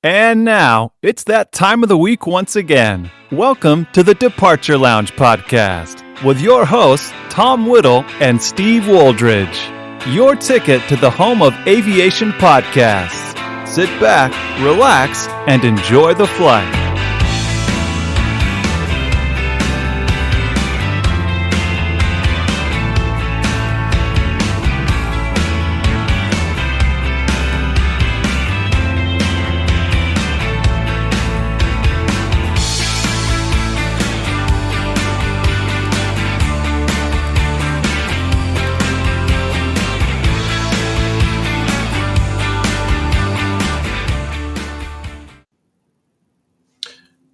And now, it's that time of the week once again. Welcome to the Departure Lounge podcast with your hosts, Tom Whittle and Steve Wooldridge. Your ticket to the home of aviation podcasts. Sit back, relax, and enjoy the flight.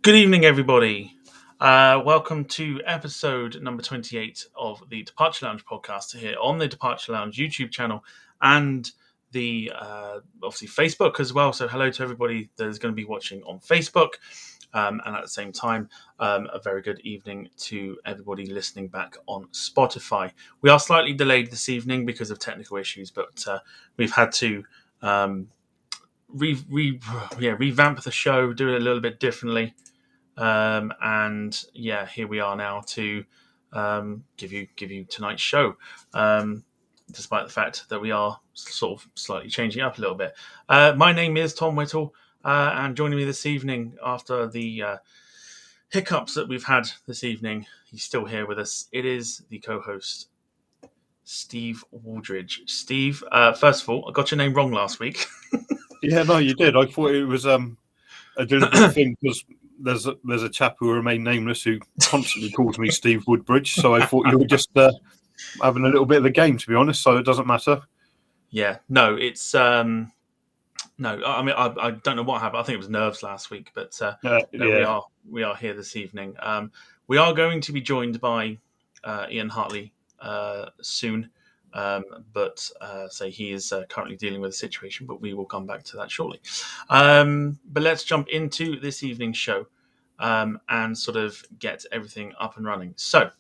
Good evening, everybody. Welcome to episode number 28 of the Departure Lounge podcast here on the Departure Lounge YouTube channel and the obviously Facebook as well. So hello to everybody that is going to be watching on Facebook. And at the same time, a very good evening to everybody listening back on Spotify. We are slightly delayed this evening because of technical issues, but we've had to revamp the show, do it a little bit differently. And here we are now to give you tonight's show, despite the fact that we are sort of slightly changing up a little bit. My name is Tom Whittle, and joining me this evening after the hiccups that we've had this evening, he's still here with us. It is the co-host, Steve Wooldridge. Steve, first of all, I got your name wrong last week. Yeah, no, you did. I thought it was a deliberate thing because there's a chap who will remain nameless who constantly calls me Steve Woodbridge. So I thought you were just having a little bit of a game, to be honest. So it doesn't matter. Yeah, no, it's no. I mean, I don't know what happened. I think it was nerves last week, but we are here this evening. We are going to be joined by Ian Hartley soon. But he is currently dealing with a situation, but we will come back to that shortly. But let's jump into this evening's show and sort of get everything up and running. So,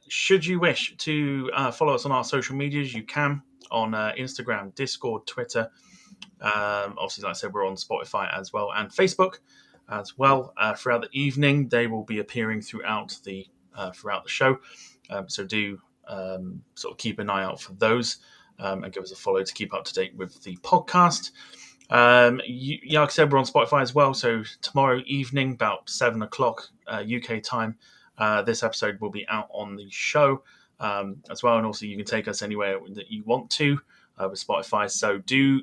should you wish to follow us on our social medias, you can on Instagram, Discord, Twitter. Obviously, like I said, we're on Spotify as well and Facebook as well. Throughout the evening, they will be appearing throughout the show. So do sort of keep an eye out for those and give us a follow to keep up to date with the podcast. Like I said, we're on Spotify as well. So tomorrow evening, about 7 o'clock UK time, this episode will be out on the show as well. And also you can take us anywhere that you want to with Spotify. So do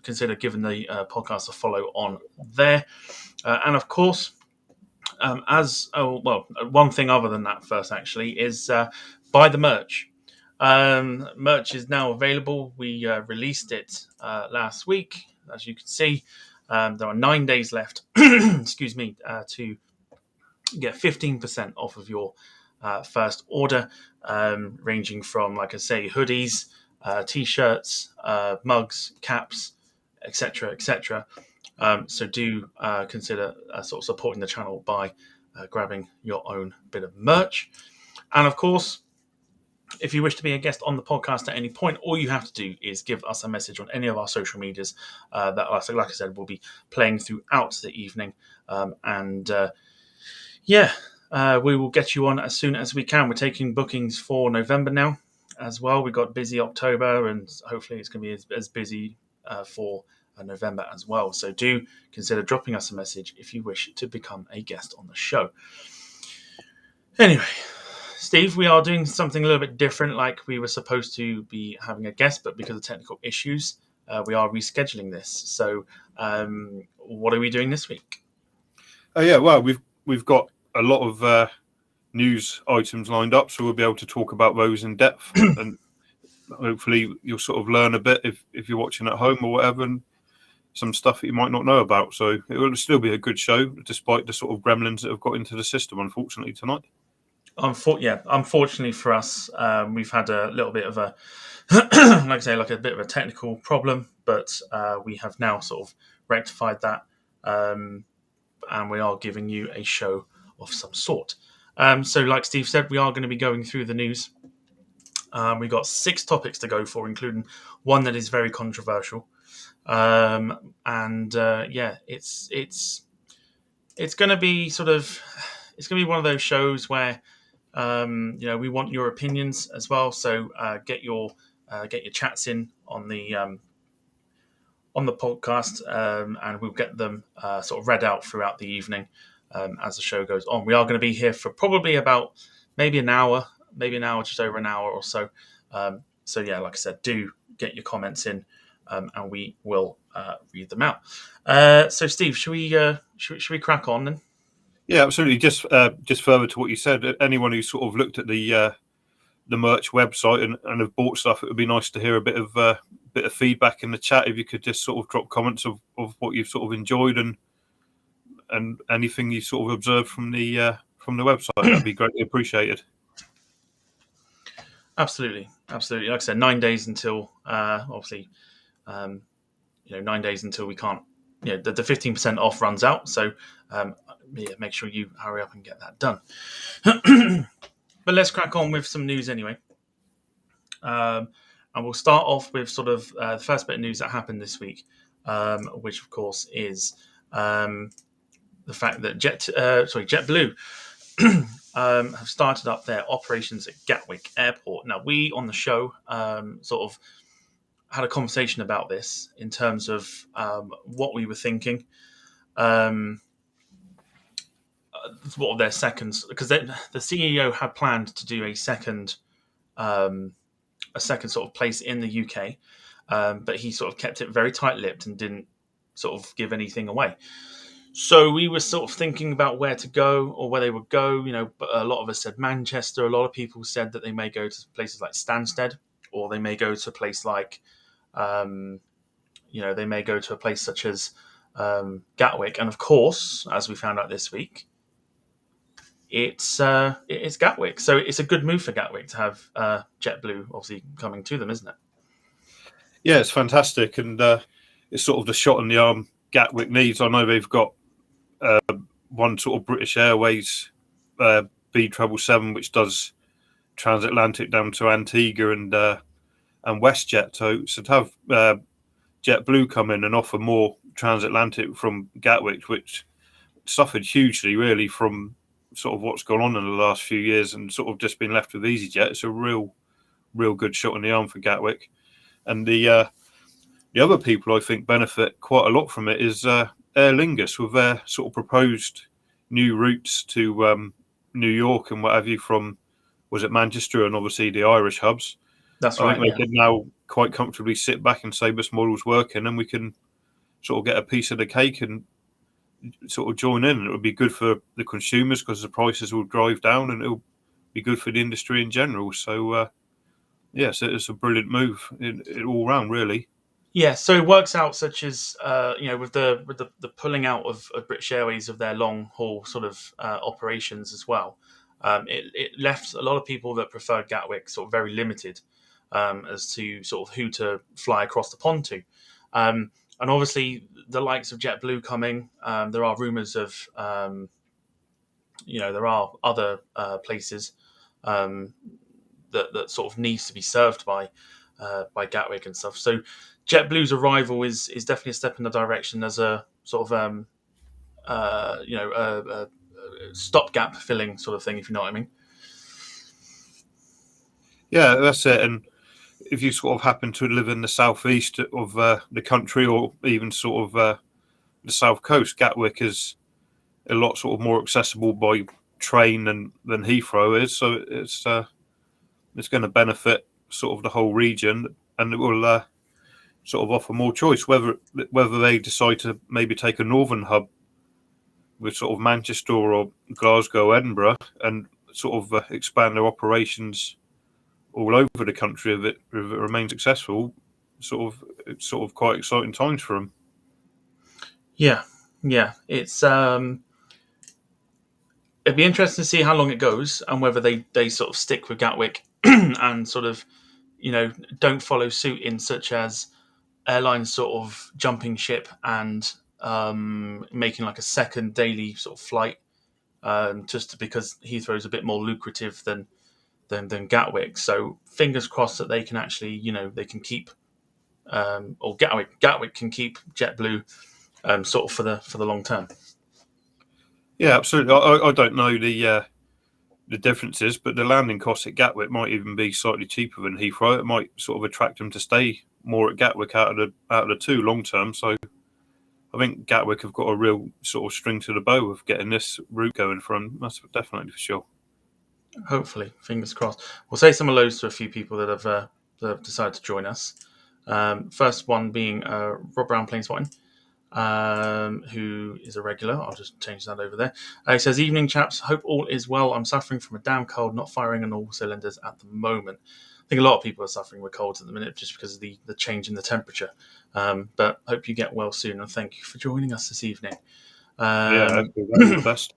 consider giving the podcast a follow on there. And of course, one thing other than that first actually is buy the merch. Merch is now available. We released it last week, as you can see. There are 9 days left, excuse me, to get 15% off of your first order, ranging from, like I say, hoodies, t-shirts, mugs, caps, etc., etc. So do consider sort of supporting the channel by grabbing your own bit of merch. And of course, if you wish to be a guest on the podcast at any point, all you have to do is give us a message on any of our social medias that, like I said, will be playing throughout the evening. We will get you on as soon as we can. We're taking bookings for November now as well. We got busy October, and hopefully it's going to be as busy for November as well. So do consider dropping us a message if you wish to become a guest on the show. Anyway, Steve, we are doing something a little bit different. Like we were supposed to be having a guest, but because of technical issues, we are rescheduling this. So what are we doing this week? Well, we've got a lot of news items lined up, so we'll be able to talk about those in depth. And hopefully you'll sort of learn a bit if you're watching at home or whatever, and some stuff that you might not know about. So it will still be a good show, despite the sort of gremlins that have got into the system, unfortunately, tonight. Unfortunately for us, we've had a little bit of a, like I say, like a bit of a technical problem, but we have now sort of rectified that, and we are giving you a show of some sort. So like Steve said, we are going to be going through the news. We've got 6 topics to go for, including one that is very controversial. It's going to be it's going to be one of those shows where we want your opinions as well. So get your chats in on the podcast, and we'll get them sort of read out throughout the evening as the show goes on. We are going to be here for probably about maybe an hour, just over an hour or so. So yeah, like I said, do get your comments in, and we will read them out. So Steve, should we crack on then? Yeah, absolutely. Just further to what you said, anyone who sort of looked at the merch website and have bought stuff, it would be nice to hear a bit of feedback in the chat. If you could just sort of drop comments of what you've sort of enjoyed and anything you sort of observed from the website, that'd be greatly appreciated. Absolutely. Like I said, 9 days until 9 days until we can't. The 15% off runs out. So make sure you hurry up and get that done. But let's crack on with some news anyway. And we'll start off with sort of the first bit of news that happened this week, which of course is the fact that JetBlue have started up their operations at Gatwick Airport. Now, we on the show sort of had a conversation about this in terms of what we were thinking. What of their seconds, because the CEO had planned to do a second sort of place in the UK, but he sort of kept it very tight-lipped and didn't sort of give anything away. So we were sort of thinking about where to go or where they would go. But a lot of us said Manchester. A lot of people said that they may go to places like Stansted, or they may go to a place like, they may go to a place such as Gatwick. And of course, as we found out this week, it's Gatwick. So it's a good move for Gatwick to have JetBlue obviously coming to them, isn't it? Yeah, it's fantastic, and it's sort of the shot in the arm Gatwick needs. I know they've got one sort of British Airways B777, which does transatlantic down to Antigua and WestJet. So to have JetBlue come in and offer more transatlantic from Gatwick, which suffered hugely really from sort of what's gone on in the last few years and sort of just been left with EasyJet, it's a real good shot in the arm for Gatwick. And the other people I think benefit quite a lot from it is Aer Lingus, with their sort of proposed new routes to New York and what have you from, was it Manchester and obviously the Irish hubs. That's right. I think they can now quite comfortably sit back and say this model's working, and we can sort of get a piece of the cake and sort of join in. It would be good for the consumers because the prices will drive down, and it'll be good for the industry in general. So yes, it's a brilliant move in all round, really. Yeah, so it works out such as with the pulling out of British Airways of their long haul sort of operations as well. It left a lot of people that preferred Gatwick sort of very limited as to sort of who to fly across the pond to. And obviously, the likes of JetBlue coming, there are rumours of, there are other places that sort of needs to be served by Gatwick and stuff. So JetBlue's arrival is definitely a step in the direction as a sort of, a stopgap filling sort of thing, if you know what I mean. Yeah, that's it. And if you sort of happen to live in the southeast of the country, or even sort of the south coast, Gatwick is a lot sort of more accessible by train than Heathrow is. So it's going to benefit sort of the whole region, and it will sort of offer more choice. Whether they decide to maybe take a northern hub with sort of Manchester or Glasgow, Edinburgh, and sort of expand their operations all over the country if it remains successful, it's sort of quite exciting times for them. Yeah, it's it'd be interesting to see how long it goes and whether they sort of stick with Gatwick and sort of don't follow suit in such as airlines sort of jumping ship and making like a second daily sort of flight just because Heathrow's a bit more lucrative than Gatwick. So fingers crossed that they can actually, they can keep or Gatwick can keep JetBlue sort of for the long term. Yeah, absolutely. I don't know the differences, but the landing costs at Gatwick might even be slightly cheaper than Heathrow. It might sort of attract them to stay more at Gatwick out of the two long term. So I think Gatwick have got a real sort of string to the bow of getting this route going for them. That's definitely for sure. Hopefully, fingers crossed. We'll say some hellos to a few people that have decided to join us. First one being Rob Brown Planeswine, who is a regular. I'll just change that over there. He says, "Evening, chaps. Hope all is well. I'm suffering from a damn cold, not firing on all cylinders at the moment. I think a lot of people are suffering with colds at the minute just because of the change in the temperature. But hope you get well soon, and thank you for joining us this evening." Yeah, all the best.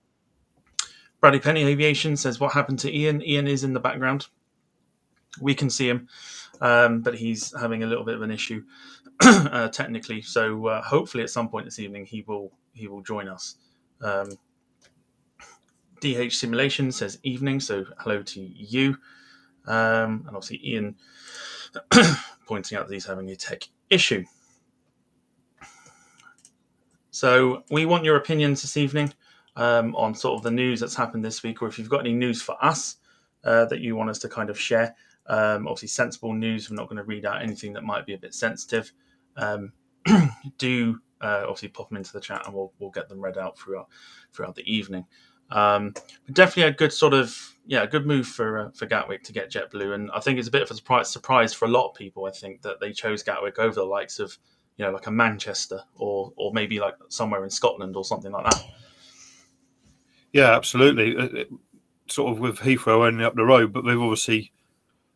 Bradley Penny Aviation says, "What happened to Ian? Ian is in the background. We can see him, but he's having a little bit of an issue technically. So hopefully at some point this evening he will join us." DH Simulation says, "Evening," so hello to you. And obviously Ian pointing out that he's having a tech issue. So we want your opinions this evening on sort of the news that's happened this week, or if you've got any news for us that you want us to kind of share. Obviously, sensible news. We're not going to read out anything that might be a bit sensitive. Do obviously pop them into the chat, and we'll get them read out throughout the evening. Definitely a good sort of a good move for Gatwick to get JetBlue, and I think it's a bit of a surprise for a lot of people. I think that they chose Gatwick over the likes of like a Manchester or maybe like somewhere in Scotland or something like that. Yeah, absolutely. Sort of with Heathrow only up the road, but they've obviously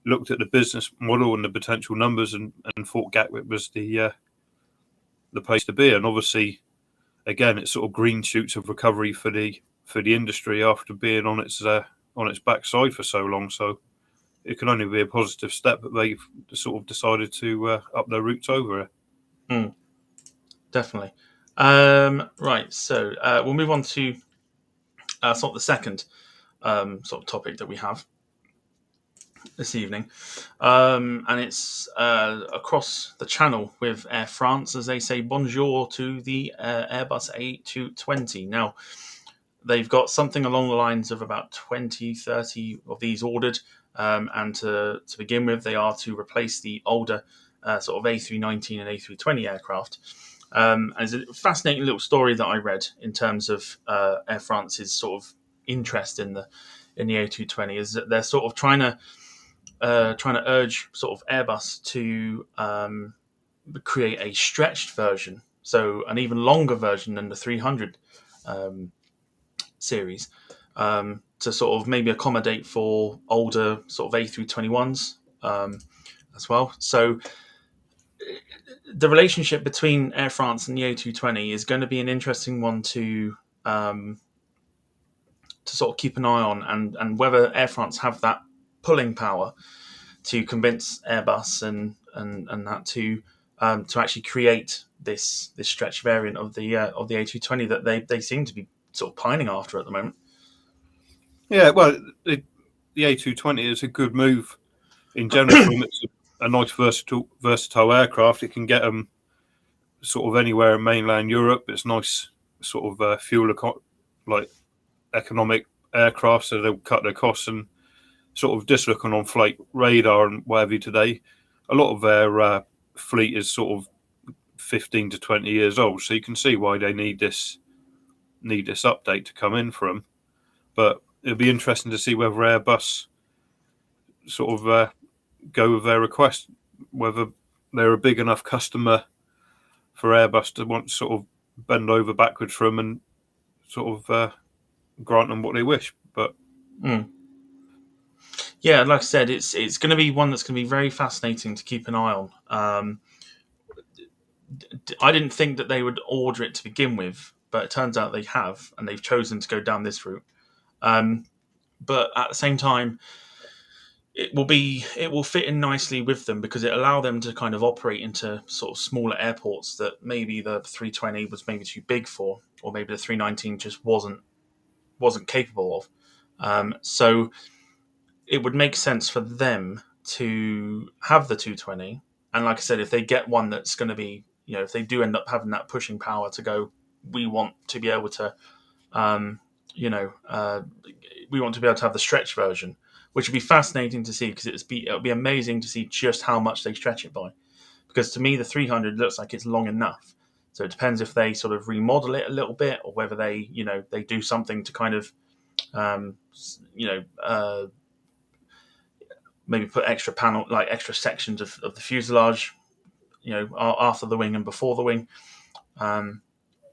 looked at the business model and the potential numbers and thought Gatwick was the place to be. And obviously, again, it's sort of green shoots of recovery for the industry after being on its backside for so long. So it can only be a positive step that they've sort of decided to up their routes over it. Definitely. Right, so we'll move on to sort of the second sort of topic that we have this evening, and it's across the channel with Air France, as they say bonjour to the Airbus A220. Now, they've got something along the lines of about 20, 30 of these ordered, and to begin with, they are to replace the older sort of A319 and A320 aircraft. And it's a fascinating little story that I read in terms of Air France's sort of interest in the A220, is that they're sort of trying to urge sort of Airbus to create a stretched version, so an even longer version than the 300 series, to sort of maybe accommodate for older sort of A321s as well. So the relationship between Air France and the A220 is going to be an interesting one to sort of keep an eye on, and whether Air France have that pulling power to convince Airbus and that to actually create this stretch variant of the A220 that they seem to be sort of pining after at the moment. Yeah, well, the A220 is a good move in general for them. It's a nice versatile aircraft. It can get them sort of anywhere in mainland Europe. It's nice sort of like economic aircraft, so they'll cut their costs. And sort of just looking on flight radar and whatever today, a lot of their fleet is sort of 15 to 20 years old. So you can see why they need this update to come in for them. But it'll be interesting to see whether Airbus sort of go with their request, whether they're a big enough customer for Airbus to want to sort of bend over backwards for them and sort of grant them what they wish. But yeah, like I said, it's going to be one that's going to be very fascinating to keep an eye on. I didn't think that they would order it to begin with, but it turns out they have, and they've chosen to go down this route. But at the same time, it will fit in nicely with them because it allow them to kind of operate into sort of smaller airports that maybe the 320 was maybe too big for, or maybe the 319 just wasn't capable of. So it would make sense for them to have the 220 And like I said, if they get one that's going to be, if they do end up having that pushing power to go, we want to be able to, we want to be able to have the stretch version, which would be fascinating to see because it'll be amazing to see just how much they stretch it by. Because to me, the 300 looks like it's long enough. So it depends if they sort of remodel it a little bit or whether they do something to kind of, maybe put extra sections of the fuselage, after the wing and before the wing,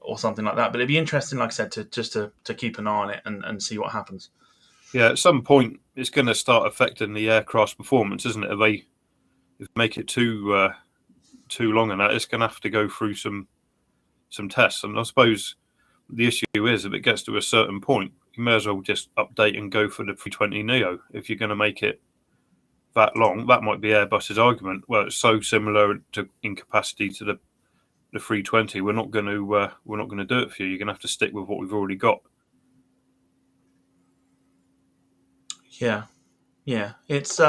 or something like that. But it'd be interesting, like I said, to keep an eye on it and see what happens. Yeah, at some point it's going to start affecting the aircraft's performance, isn't it? If they make it too long and that, it's going to have to go through some tests. And I suppose the issue is if it gets to a certain point, you may as well just update and go for the 320 Neo if you're going to make it that long. That might be Airbus's argument. Well, it's so similar in capacity to the 320. We're not going to do it for you. You're going to have to stick with what we've already got. Yeah. It's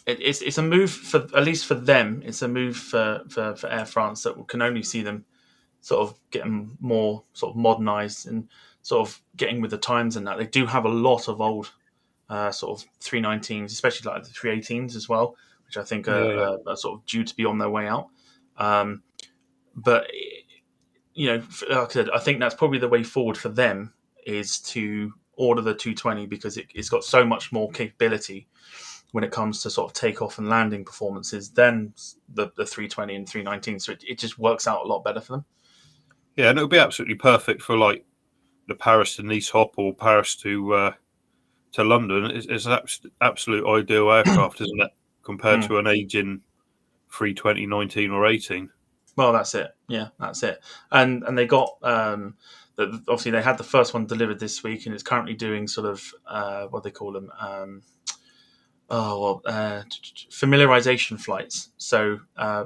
it's a move for, at least for them. It's a move for Air France that can only see them sort of getting more sort of modernized and sort of getting with the times and that. They do have a lot of old sort of 319s, especially like the 318s as well, which I think are sort of due to be on their way out. But like I said, I think that's probably the way forward for them is to order the 220 because it's got so much more capability when it comes to sort of takeoff and landing performances than the 320 and 319. So it just works out a lot better for them. Yeah, and it'll be absolutely perfect for like the Paris to Nice hop or Paris to London. It's an absolute ideal aircraft, isn't it? Compared to an aging 320, 19 or 18. Well, that's it. Yeah, that's it. And they got obviously they had the first one delivered this week, and it's currently doing sort of what they call them. Familiarization flights. So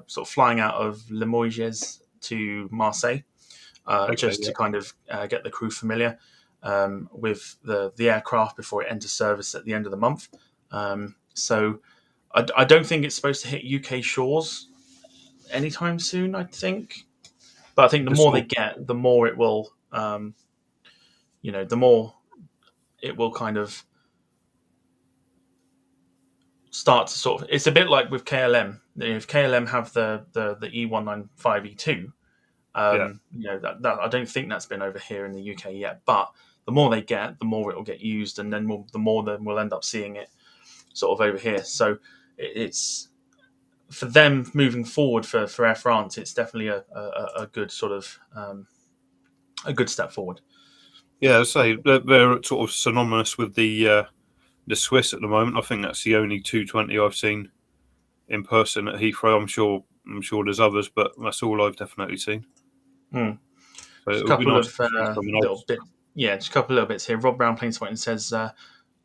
sort of flying out of Limoges to Marseille, to kind of get the crew familiar with the aircraft before it enters service at the end of the month. So I don't think it's supposed to hit UK shores anytime soon, I think. But I think the more they get, the more it will, the more it will kind of start to sort of. It's a bit like with KLM. If KLM have the E195 E2, that I don't think that's been over here in the UK yet. But the more they get, the more it will get used, and then the more then we'll end up seeing it sort of over here. So it's for them moving forward for Air France. It's definitely a good sort of a good step forward. Yeah, I say they're sort of synonymous with the Swiss at the moment. I think that's the only 220 I've seen in person at Heathrow. I'm sure there's others, but that's all I've definitely seen. So just a couple of little bits. Yeah, just a couple of little bits here. Rob Brown Planespoint says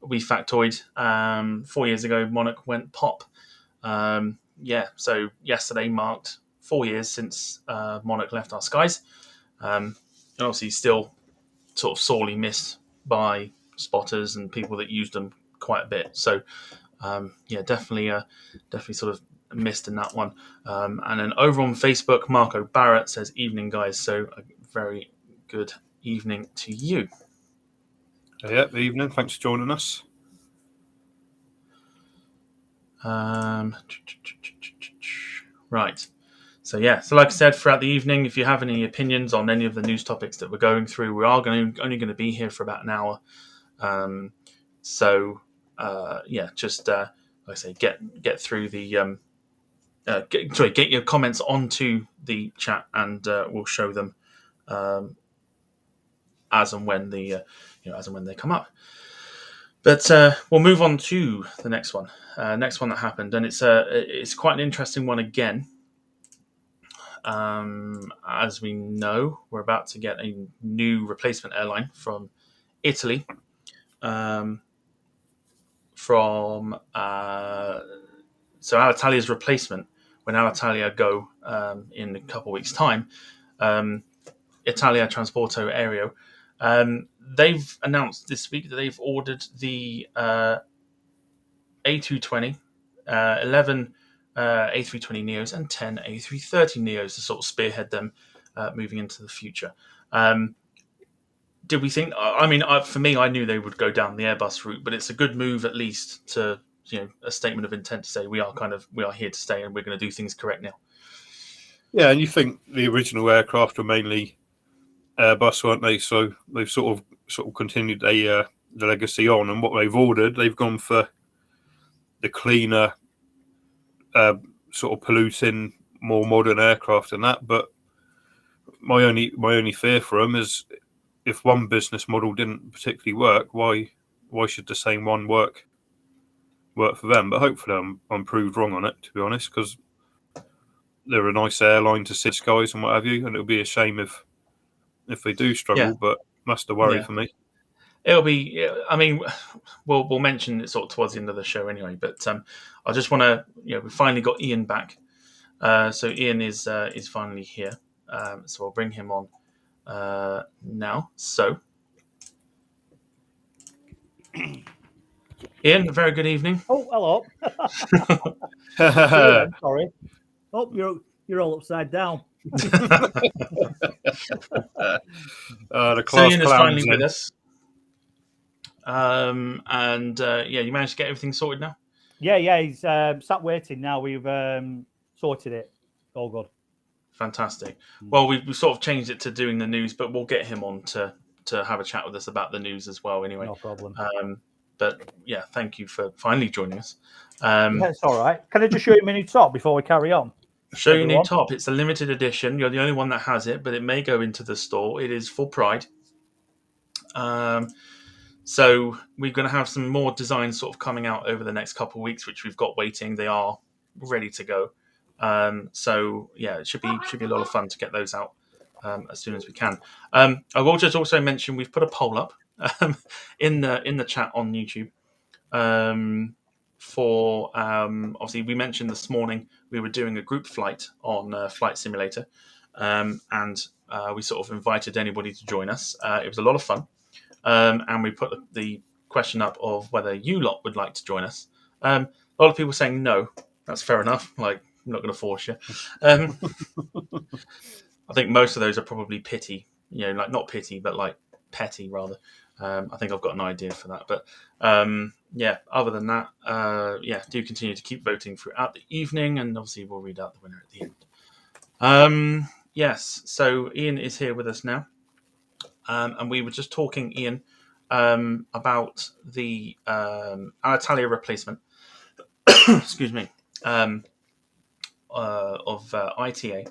we factoid 4 years ago Monarch went pop. So yesterday marked 4 years since Monarch left our skies. And obviously still sort of sorely missed by spotters and people that used them quite a bit. So definitely sort of missed in that one. And then over on Facebook, Marco Barrett says, "Evening, guys." So a very good evening to you. Yeah, evening. Thanks for joining us. Right. So like I said, throughout the evening, if you have any opinions on any of the news topics that we're going through, we are only going to be here for about an hour. Just like I say, get through the get your comments onto the chat, and we'll show them as and when they come up. But we'll move on to the next one. Next one that happened, and it's quite an interesting one again. As we know, we're about to get a new replacement airline from Italy. So Alitalia's replacement, when Alitalia go in a couple of weeks' time, Italia Trasporto Aereo, they've announced this week that they've ordered the A220, 11 A320neos, and 10 A330neos to sort of spearhead them moving into the future. Did we think? I mean, for me, I knew they would go down the Airbus route, but it's a good move at least to a statement of intent to say we are here to stay and we're going to do things correct now. Yeah, and you think the original aircraft were mainly Airbus, weren't they? So they've sort of continued the legacy on, and what they've ordered, they've gone for the cleaner, sort of polluting, more modern aircraft and that. But my only fear for them is if one business model didn't particularly work, why should the same one work for them? But hopefully I'm proved wrong on it, to be honest, because they're a nice airline to see skies and what have you, and it'll be a shame if they do struggle. Yeah. But that's the worry for me. It'll be. I mean, we'll mention it sort of towards the end of the show anyway. But I just want to. We finally got Ian back. So Ian is finally here. So I'll bring him on now. So, Ian, a very good evening. Oh, hello. I'm sorry. Oh, you're all upside down. The So class Ian is clowns finally then. with us. You managed to get everything sorted now? Yeah, he's sat waiting now. We've sorted it. All good. Fantastic. Well, we sort of changed it to doing the news, but we'll get him on to have a chat with us about the news as well anyway. No problem. But yeah, thank you for finally joining us. That's all right. Can I just show you my new top before we carry on? Show your new top. It's a limited edition. You're the only one that has it, but it may go into the store. It is for Pride. So we're going to have some more designs sort of coming out over the next couple of weeks, which we've got waiting. They are ready to go. So yeah, it should be a lot of fun to get those out as soon as we can. I will just also mention we've put a poll up in the chat on YouTube for obviously we mentioned this morning we were doing a group flight on Flight Simulator, and we sort of invited anybody to join us. It was a lot of fun. And we put the question up of whether you lot would like to join us. A lot of people saying no. That's fair enough. Like, I'm not going to force you. I think most of those are probably pity. Like not pity, but like petty rather. I think I've got an idea for that. But yeah, other than that, do continue to keep voting throughout the evening, and obviously we'll read out the winner at the end. Yes. So Ian is here with us now. And we were just talking, Ian, about the Alitalia replacement. Excuse me. Of ITA,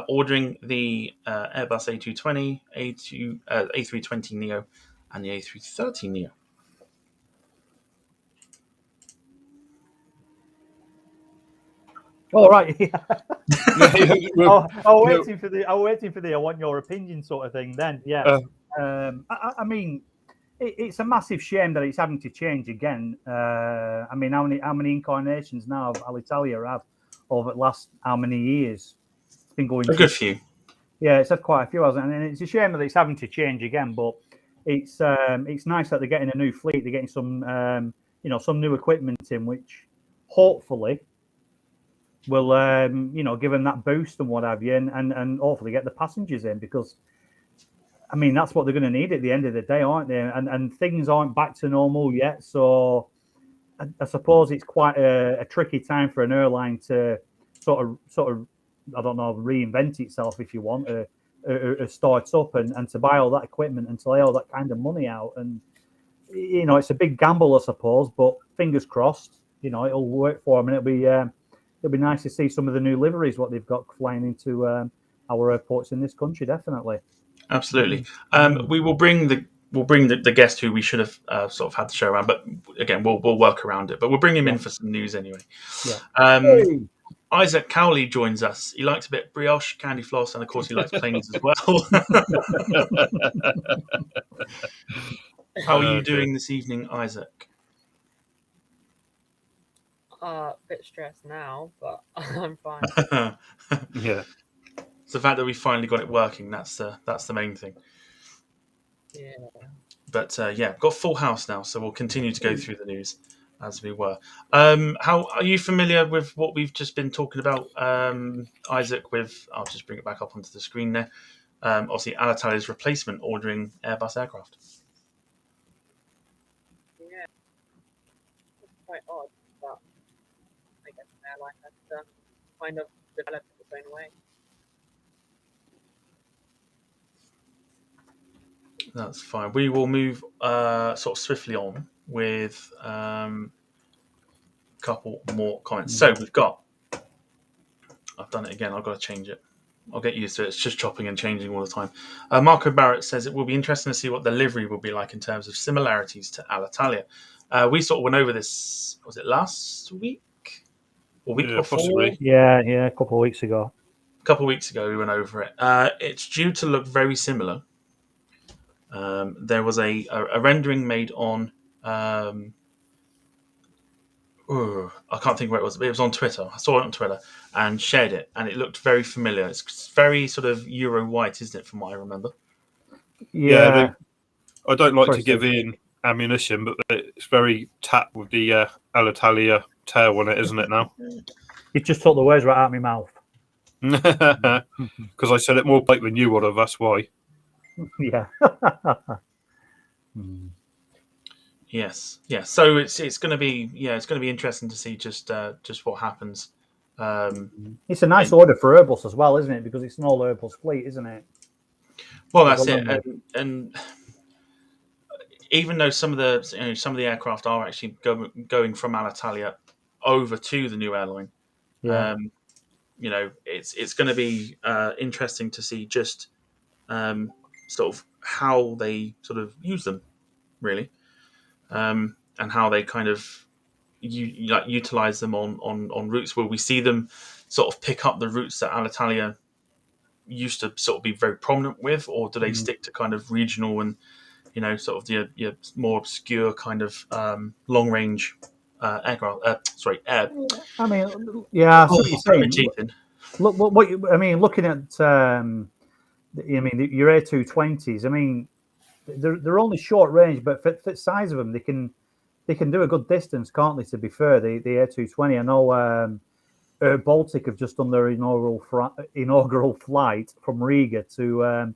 ordering the Airbus A220, A320neo, and the A330neo. All right. I'm waiting for the I want your opinion sort of thing. Then, yeah. I mean, it's a massive shame that it's having to change again. I mean, how many incarnations now of Alitalia have over the last how many years? It's been going a good few. Yeah, it's had quite a few, hasn't it? And it's a shame that it's having to change again. But it's nice that they're getting a new fleet. They're getting some some new equipment in, which hopefully will give them that boost and what have you, and hopefully get the passengers in, because I mean that's what they're going to need at the end of the day, aren't they? And things aren't back to normal yet, so I suppose it's quite a tricky time for an airline to sort of I don't know, reinvent itself, if you want, or start up and to buy all that equipment and to lay all that kind of money out. And it's a big gamble, I suppose, but fingers crossed, it'll work for them, and it'll be nice to see some of the new liveries what they've got flying into our airports in this country. Definitely. Absolutely. We will bring the guest who we should have sort of had the show around, but again, we'll work around it. But we'll bring him in for some news anyway. Yeah. Isaac Cowley joins us. He likes a bit of brioche, candy floss, and of course he likes planes as well. How are you doing this evening, Isaac? Bit stressed now, but I'm fine. Yeah. It's the fact that we finally got it working. That's the main thing. Yeah. But got full house now, so we'll continue to go through the news. as we were. How are you familiar with what we've just been talking about, Isaac? With I'll just bring it back up onto the screen there. Obviously, Alitalia's replacement ordering Airbus aircraft. Yeah, it's quite odd, but I guess the airline has to kind of develop its own way. That's fine. We will move sort of swiftly on with couple more comments. So we've got. I've done it again. I've got to change it. I'll get used to it. It's just chopping and changing all the time. Marco Barrett says it will be interesting to see what the livery will be like in terms of similarities to Alitalia. We sort of went over this. Was it last week or week before? Possibly. Yeah, a couple of weeks ago. A couple of weeks ago, we went over it. It's due to look very similar. There was a rendering made on. I can't think where it was. It was on Twitter. I saw it on Twitter and shared it, and it looked very familiar. It's very sort of Euro white, isn't it, from what I remember? Yeah, I don't like to give in ammunition, but it's very tapped with the Alitalia tail on it, isn't it now? You just took the words right out of my mouth. Because I said it more polite than you would have, that's why. Yeah. Yes. So it's going to be interesting to see just what happens. It's a nice order for Airbus as well, isn't it? Because it's an all Airbus fleet, isn't it? Well, that's it. And even though some of the aircraft are actually going from Alitalia over to the new airline, it's going to be interesting to see just sort of how they sort of use them, really. And how they kind of utilize them on routes. Will we see them sort of pick up the routes that Alitalia used to sort of be very prominent with, or do they stick to kind of regional and sort of the more obscure kind of long range aircraft? Air. I mean, yeah, I see what you're saying. Look, looking at your A220s. I mean, they're only short range, but for the size of them, they can do a good distance, can't they? To be fair, the A220. I know Air Baltic have just done their inaugural flight from Riga to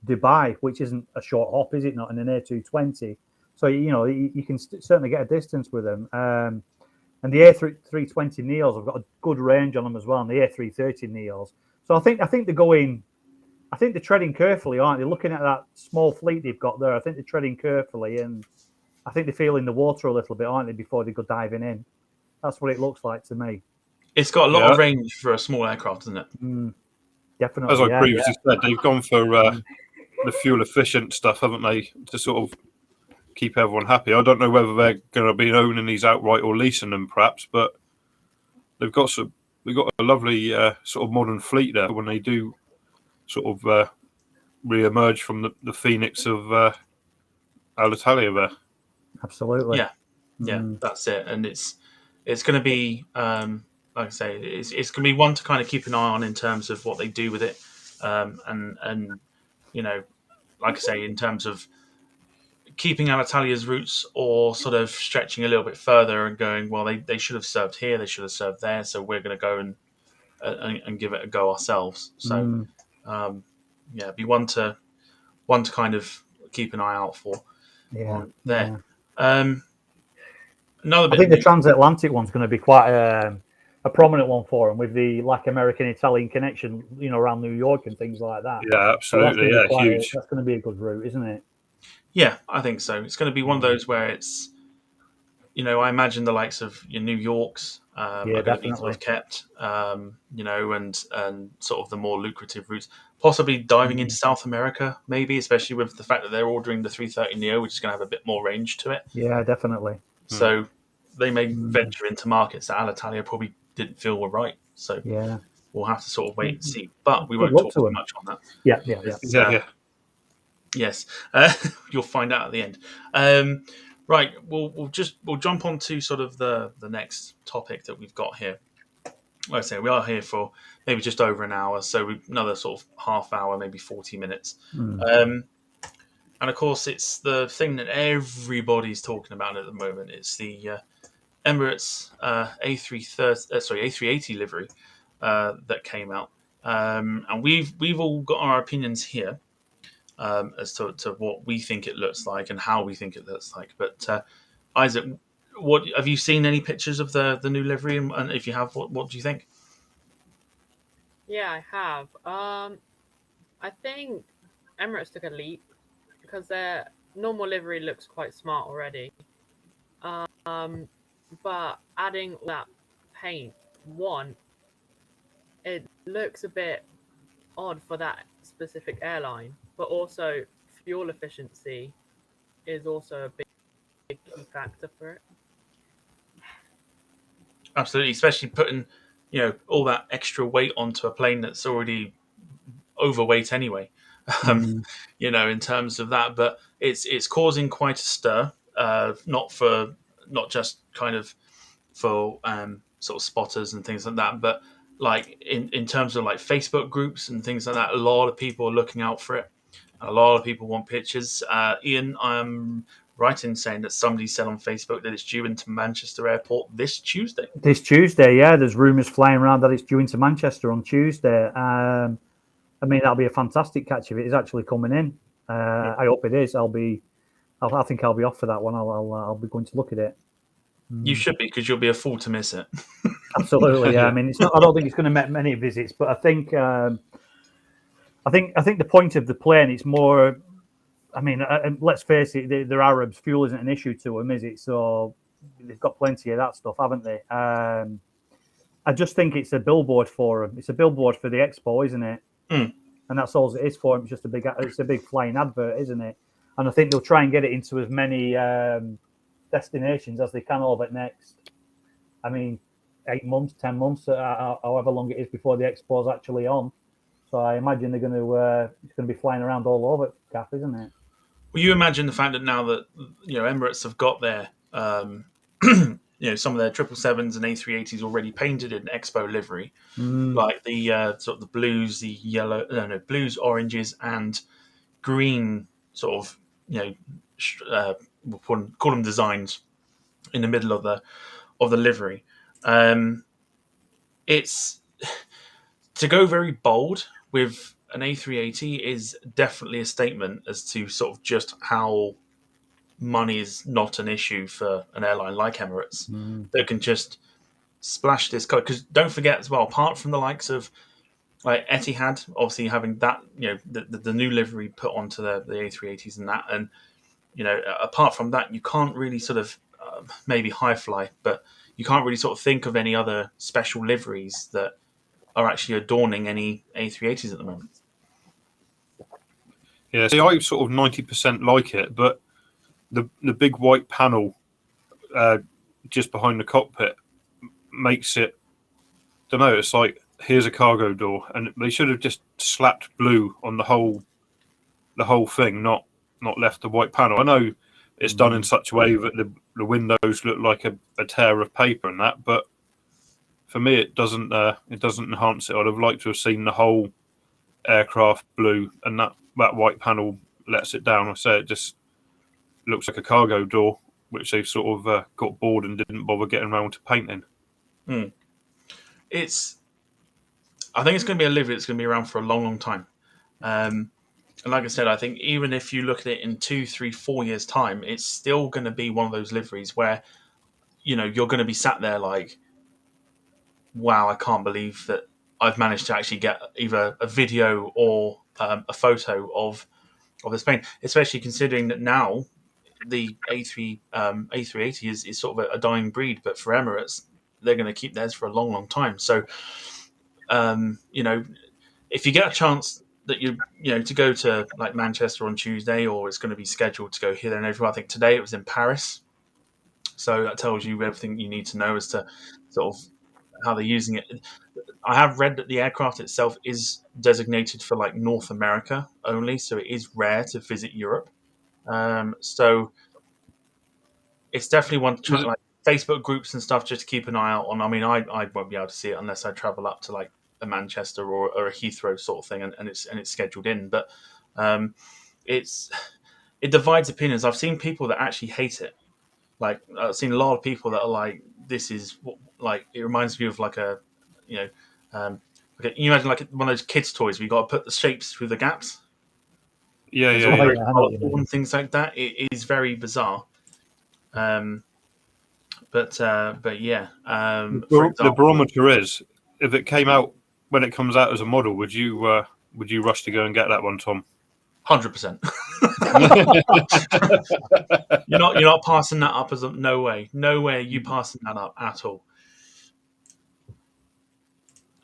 Dubai, which isn't a short hop, is it? Not in an A220. So you can certainly get a distance with them. And the A320 Neos have got a good range on them as well, and the A330 Neos. So I think they're going. I think they're treading carefully, aren't they? Looking at that small fleet they've got there, I think they're treading carefully, and I think they're feeling the water a little bit, aren't they, before they go diving in? That's what it looks like to me. It's got a lot of range for a small aircraft, isn't it? Definitely. As I previously said, they've gone for the fuel efficient stuff, haven't they, to sort of keep everyone happy. I don't know whether they're going to be owning these outright or leasing them, perhaps, but we've got a lovely sort of modern fleet there when they do sort of re-emerge from the phoenix of Alitalia there. Absolutely. Yeah, that's it. And it's going to be, like I say, it's going to be one to kind of keep an eye on in terms of what they do with it. And like I say, in terms of keeping Alitalia's roots or sort of stretching a little bit further and going, well, they should have served here, they should have served there, so we're going to go and give it a go ourselves. So, be one to kind of keep an eye out for. There. Another bit. I think the transatlantic one's going to be quite a prominent one for them, with the American-Italian connection, around New York and things like that. Yeah, absolutely. So Huge. That's going to be a good route, isn't it? Yeah, I think so. It's going to be one of those where it's, I imagine the likes of your New Yorks are going to be sort of kept, and sort of the more lucrative routes, possibly diving into South America, maybe, especially with the fact that they're ordering the 330 Neo, which is going to have a bit more range to it. Yeah, definitely. So they may venture into markets that Alitalia probably didn't feel were right. So we'll have to sort of wait and see. But we won't talk too much on that. Yeah. Yes, you'll find out at the end. Right, we'll jump on to sort of the next topic that we've got here. Like I say, we are here for maybe just over an hour, so another sort of half hour, maybe 40 minutes. And of course, it's the thing that everybody's talking about at the moment. It's the Emirates A380 livery that came out, and we've all got our opinions here as to what we think it looks like and how we think it looks like. But Isaac, what have you seen any pictures of the new livery? And if you have, what do you think? Yeah, I have. I think Emirates took a leap because their normal livery looks quite smart already. But adding all that paint, one, it looks a bit odd for that specific airline, but also fuel efficiency is also a big key factor for it. Absolutely, especially putting all that extra weight onto a plane that's already overweight anyway. Um, in terms of that, but it's causing quite a stir. Not just kind of for sort of spotters and things like that, but like in terms of like Facebook groups and things like that, a lot of people are looking out for it. A lot of people want pictures. Ian, I'm right in saying that somebody said on Facebook that it's due into Manchester Airport this Tuesday. This Tuesday, yeah. There's rumours flying around that it's due into Manchester on Tuesday. I mean, that'll be a fantastic catch if it is actually coming in. I hope it is. I think I'll be off for that one. I'll be going to look at it. You should be, because you'll be a fool to miss it. Absolutely, yeah. I mean, it's not. I don't think it's going to make many visits, but I think the point of the plane is more. I mean, let's face it, they're Arabs. Fuel isn't an issue to them, is it? So they've got plenty of that stuff, haven't they? I just think it's a billboard for them. It's a billboard for the expo, isn't it? Mm. And that's all it is for them. It's a big flying advert, isn't it? And I think they'll try and get it into as many destinations as they can over next. I mean, 8 months, 10 months, however long it is before the expo's actually on. So I imagine they're going to it's going to be flying around all over Gaff, isn't it? Well, you imagine the fact that now that Emirates have got their some of their 777s and A380s already painted in Expo livery, like the sort of the blues, the yellow, blues, oranges, and green sort of we'll call them designs in the middle of the livery. It's to go very bold with an A380 is definitely a statement as to sort of just how money is not an issue for an airline like Emirates that can just splash this code. Because don't forget as well, apart from the likes of like Etihad, obviously having that, the new livery put onto the A380s and that, and apart from that, you can't really sort of maybe high fly, but you can't really sort of think of any other special liveries that are actually adorning any A380s at the moment. Yeah, see, I sort of 90% like it, but the big white panel just behind the cockpit makes it, don't know, it's like, here's a cargo door, and they should have just slapped blue on the whole thing, not left the white panel. I know it's done in such a way that the windows look like a tear of paper and that, but for me it doesn't enhance it. I'd have liked to have seen the whole aircraft blue, and that white panel lets it down. I say it just looks like a cargo door, which they've sort of got bored and didn't bother getting around to painting. I think it's going to be a livery that's going to be around for a long, long time. And like I said, I think even if you look at it in 2, 3, 4 years' time, it's still going to be one of those liveries where, you're going to be sat there like, wow, I can't believe that I've managed to actually get either a video or a photo of this plane, especially considering that now the A380 is sort of a dying breed, but for Emirates, they're going to keep theirs for a long, long time. So, if you get a chance that to go to like Manchester on Tuesday, or it's going to be scheduled to go here, there, and everywhere. I think today it was in Paris, so that tells you everything you need to know as to sort of how they're using it. I have read that the aircraft itself is designated for like North America only, so it is rare to visit Europe. So it's definitely one to try, like Facebook groups and stuff, just to keep an eye out on. I mean, I won't be able to see it unless I travel up to like a Manchester or a Heathrow sort of thing, and it's scheduled in. But it divides opinions. I've seen people that actually hate it. Like I've seen a lot of people that are like this is like it reminds me of like a, okay, you imagine like one of those kids' toys where you got to put the shapes through the gaps. Yeah, It's yeah, all yeah. very I know what you colourful mean. and things like that. It is very bizarre. But yeah. For The example, barometer is, if it came out when it comes out as a model, would you rush to go and get that one, Tom? 100%. You're not passing that up as a no way. No way are you passing that up at all.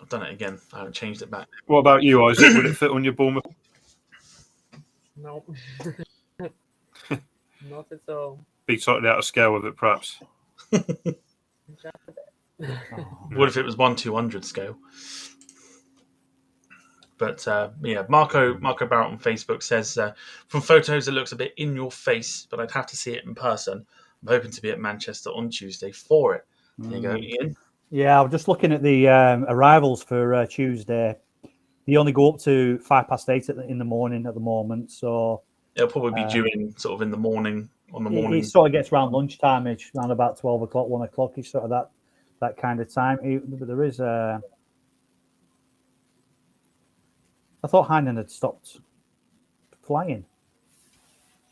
I've done it again. I haven't changed it back. What about you, Isaac? Would it fit on your Bournemouth? No, not at all. Be slightly out of scale with it, perhaps. Just a bit. What if it was 1/200 scale? But yeah, Marco Barrett on Facebook says, from photos it looks a bit in your face, but I'd have to see it in person. I'm hoping to be at Manchester on Tuesday for it. There you go, Ian. Yeah, I'm just looking at the arrivals for Tuesday. They only go up to 8:05 in the morning at the moment, so It'll probably be due in sort of in the morning on the morning. it sort of gets around lunchtime, around about 12 o'clock, 1 o'clock. Is sort of that kind of time. But there is I thought Heinen had stopped flying.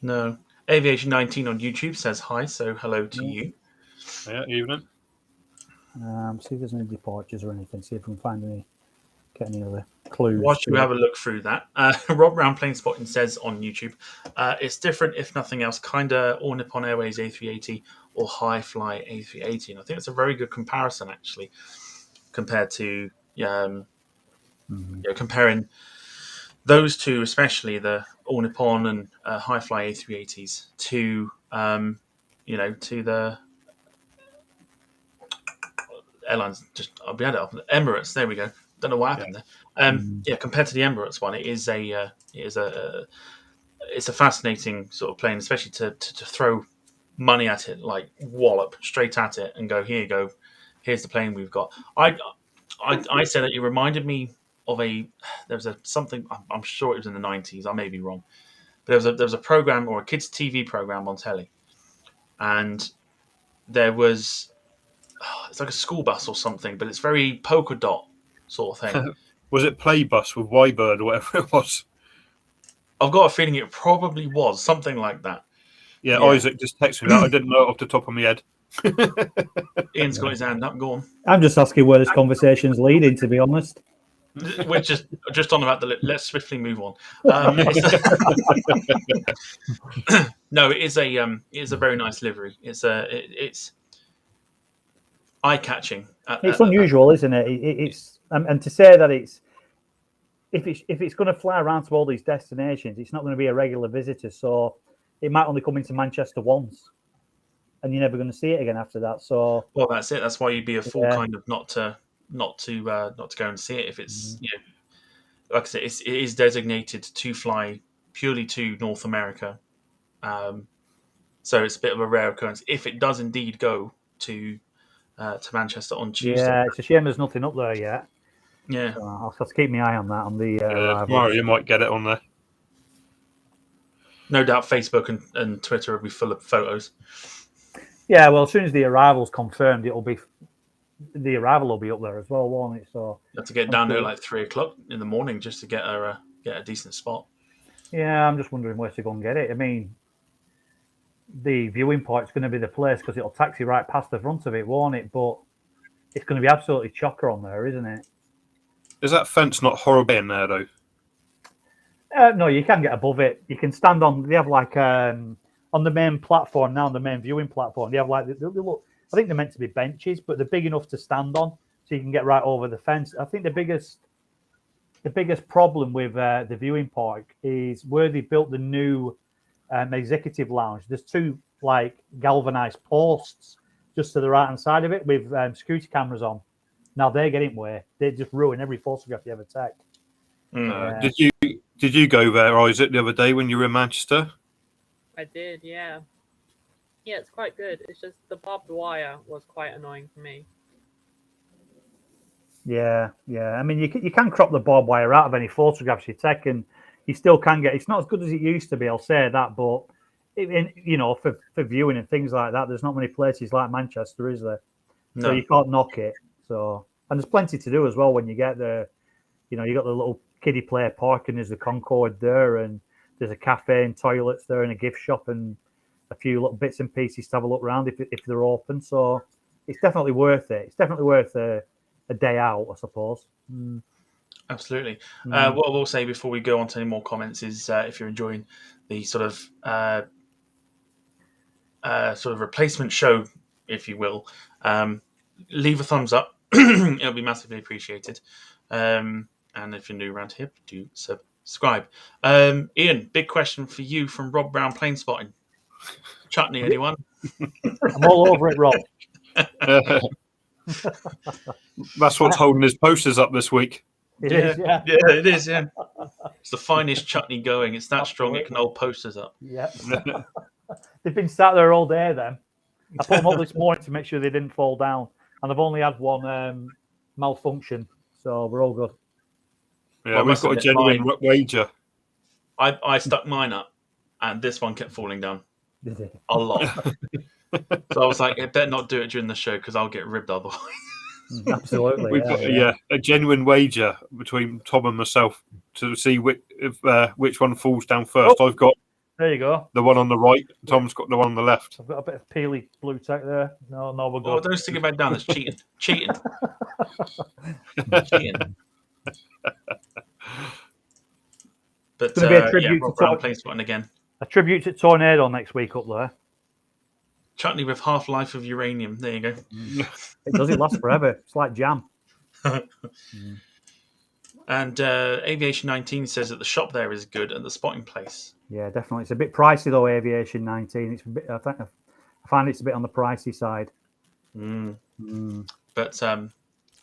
No. Aviation 19 on YouTube says hi, so hello to you. Yeah, evening. See if there's any departures or anything. See if we can get any other clues. Whilst you have a look through that, Rob Round Plane Spotting says on YouTube, it's different if nothing else, kinda All Nippon Airways A380 or High Fly A380. And I think it's a very good comparison actually, compared to comparing those two, especially the All Nippon and High Fly A380s, to to the airlines. We had it up. Emirates. There we go. Don't know what happened there. Compared to the Emirates one, it's a fascinating sort of plane, especially to throw money at it, like wallop straight at it, and go, here you go, here's the plane we've got. I said that it reminded me of something. I'm sure it was in the 90s. I may be wrong, but there was a program or a kids' TV program on telly, and there was it's like a school bus or something, but it's very polka dot sort of thing. Was it Playbus with Y-Bird or whatever it was? I've got a feeling it probably was something like that. Yeah. Isaac just texted me that. I didn't know it off the top of my head. Ian's got his hand up. Go on. I'm just asking where this conversation's leading, to be honest. We're just on about let's swiftly move on. No, it is a very nice livery. It's eye-catching. It's unusual, isn't it? It's and to say that if it's going to fly around to all these destinations, it's not going to be a regular visitor. So it might only come into Manchester once, and you're never going to see it again after that. So well, that's it. That's why you'd be a fool kind of not to go and see it if it's like I said, it is designated to fly purely to North America. So it's a bit of a rare occurrence if it does indeed go to Manchester on Tuesday. Yeah, it's a shame there's nothing up there yet. Yeah, so I'll have to keep my eye on that on the. Tomorrow you might get it on there. No doubt, Facebook and Twitter will be full of photos. Yeah, well, as soon as the arrival's confirmed, the arrival will be up there as well, won't it? So you have to get down there like 3 o'clock in the morning just to get a decent spot. Yeah, I'm just wondering where to go and get it. I mean, the viewing point's going to be the place because it'll taxi right past the front of it, won't it? But it's going to be absolutely chocker on there, isn't it? Is that fence not horrible in there though? No, you can get above it. You can stand on. They have like on the main platform now, on the main viewing platform. They have like they look. I think they're meant to be benches, but they're big enough to stand on, so you can get right over the fence. I think the biggest problem with the viewing park is where they built the new executive lounge. There's two like galvanized posts just to the right hand side of it with security cameras on. Now they're getting way. They just ruin every photograph you ever take. Did you go there, Isaac, the other day when you were in Manchester? I did, yeah. Yeah, it's quite good. It's just the barbed wire was quite annoying for me. Yeah. I mean, you can crop the barbed wire out of any photographs you take, and you still can get. It's not as good as it used to be. I'll say that, but for viewing and things like that, there's not many places like Manchester, is there? No. So you can't knock it. So, and there's plenty to do as well when you get there. You know, you got the little kiddie play park, and there's a Concord there, and there's a cafe and toilets there, and a gift shop, and a few little bits and pieces to have a look around if they're open. So it's definitely worth it. It's definitely worth a day out, I suppose. Absolutely. What I will say before we go on to any more comments is, if you're enjoying the sort of replacement show, if you will, leave a thumbs up. It'll be massively appreciated. And if you're new around here, do subscribe. Ian, big question for you from Rob Brown Plane Spotting. Chutney, anyone? I'm all over it, Rob. That's what's holding his posters up this week. It is, yeah. Yeah, it is, yeah. It's the finest chutney going. It's that strong it can hold posters up. Yeah. They've been sat there all day then. I put them up this morning to make sure they didn't fall down. And I've only had one malfunction. So we're all good. Yeah, Well, we've got a genuine wager. I stuck mine up, and this one kept falling down Did it? a lot. So I was like, I better not do it during the show because I'll get ribbed otherwise. Absolutely. We've got a genuine wager between Tom and myself to see which one falls down first. Oh. I've got There you go. the one on the right. Tom's got the one on the left. I've got a bit of peely blue tack there. No, we're Oh, good. don't stick it back down. That's cheating. Cheating. Cheating. But It's gonna be a tribute to Rob Brown Tom. Plane Spotting again. A tribute to Tornado next week up there. Chutney with half-life of uranium. There you go. It doesn't last forever. It's like jam. And Aviation 19 says that the shop there is good and the spotting place. Yeah, definitely. It's a bit pricey though. Aviation 19. It's a bit. I find it's a bit on the pricey side. But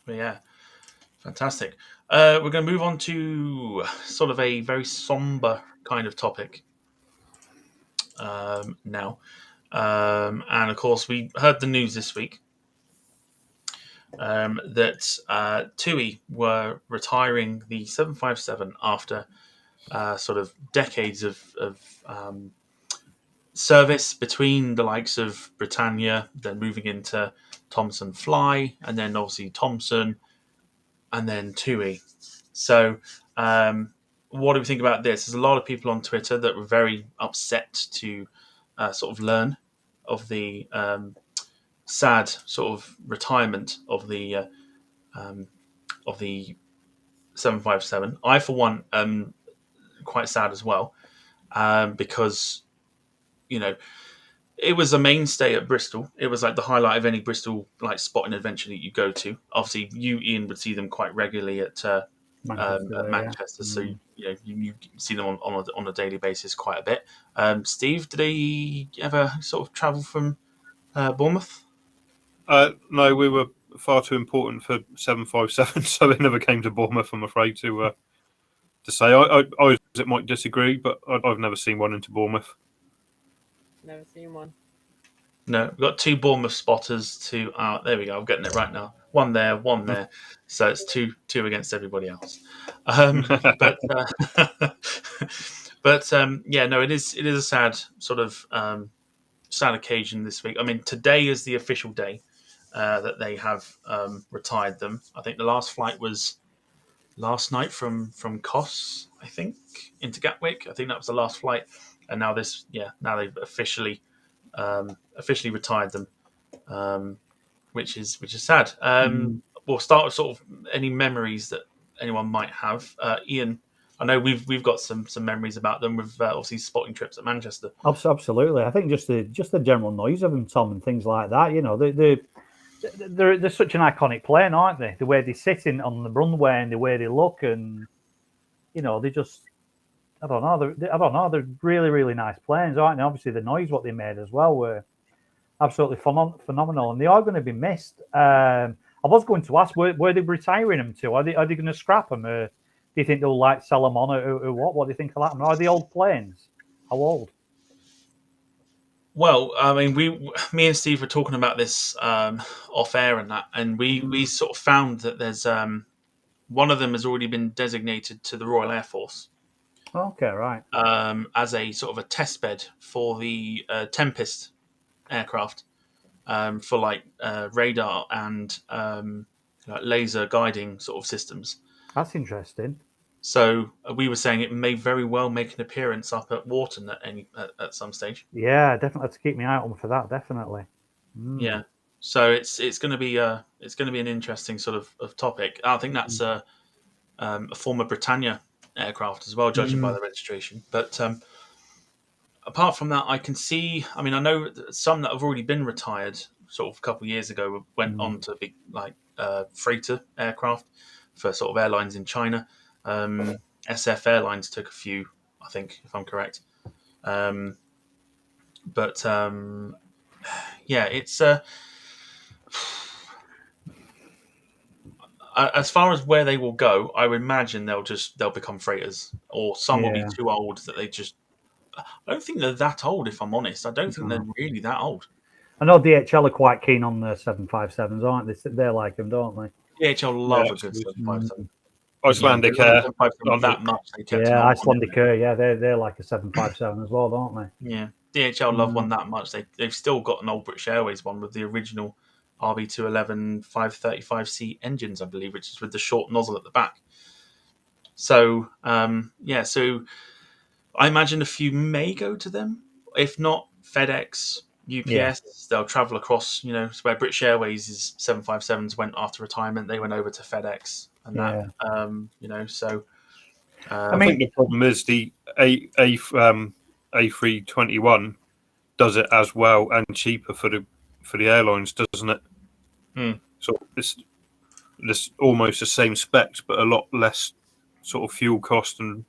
yeah, fantastic. We're going to move on to sort of a very somber kind of topic now. And of course, we heard the news this week that TUI were retiring the 757 after sort of decades of service between the likes of Britannia, then moving into Thomson Fly, and then obviously Thomson, and then TUI. So what do we think about this? There's a lot of people on Twitter that were very upset to sort of learn of the sad sort of retirement of the 757. I, for one, am quite sad as well, because it was a mainstay at Bristol. It was like the highlight of any Bristol like spotting adventure that you go to. Obviously, you, Ian, would see them quite regularly at Manchester, so you see them on a daily basis quite a bit. Steve, did he ever sort of travel from Bournemouth? No, we were far too important for 757, so it never came to Bournemouth. I'm afraid to say. I might disagree, but I've never seen one into Bournemouth. Never seen one. No, we've got two Bournemouth spotters. There we go. I'm getting it right now. One there, one there. So it's two against everybody else. But it is a sad sort of sad occasion this week. I mean, today is the official day that they have retired them. I think the last flight was last night from Kos, I think, into Gatwick. I think that was the last flight, and now they've officially retired them, which is sad. We'll start with sort of any memories that anyone might have. Ian, I know we've got some memories about them with obviously spotting trips at Manchester. Absolutely, I think just the general noise of them, Tom, and things like that. They're such an iconic plane, aren't they? The way they sit in on the runway and the way they look, and they just. I don't know. They're really, really nice planes, aren't they? Obviously, the noise what they made as well were absolutely phenomenal, and they are going to be missed. I was going to ask, were they retiring them to? Are they going to scrap them? Do you think they'll sell them on, or what? What do you think of that? Are they old planes? How old? Well, I mean, me and Steve were talking about this off air and that, and we sort of found that there's one of them has already been designated to the Royal Air Force. Okay, right. As a sort of a test bed for the Tempest aircraft, for like radar and like laser guiding sort of systems. That's interesting. So we were saying it may very well make an appearance up at Wharton at some stage. Yeah, definitely have to keep my eye on for that. Definitely. Yeah. So it's going to be an interesting sort of topic. I think that's a former Britannia aircraft as well, judging by the registration. But apart from that, I can see. I mean, I know some that have already been retired, sort of a couple of years ago, went on to big like freighter aircraft for sort of airlines in China. SF Airlines took a few, I think, if I'm correct. But yeah, it's as far as where they will go. I would imagine they'll become freighters, or some will be too old that they just. I don't think they're that old, if I'm honest. I don't think they're really that old. I know DHL are quite keen on the 757s, aren't they? They like them, don't they? DHL love a good 757. Icelandic that much. They kept Icelandic Air, yeah, they're like a 757 as well, don't they? Yeah, DHL love one that much. They've still got an old British Airways one with the original RB211 535C engines, I believe, which is with the short nozzle at the back. So so I imagine a few may go to them. If not, FedEx, UPS, they'll travel across. It's where British Airways' 757s went after retirement. They went over to FedEx, and that. So. I think the problem is the A321 does it as well and cheaper for the airlines, doesn't it? So it's almost the same specs, but a lot less sort of fuel cost and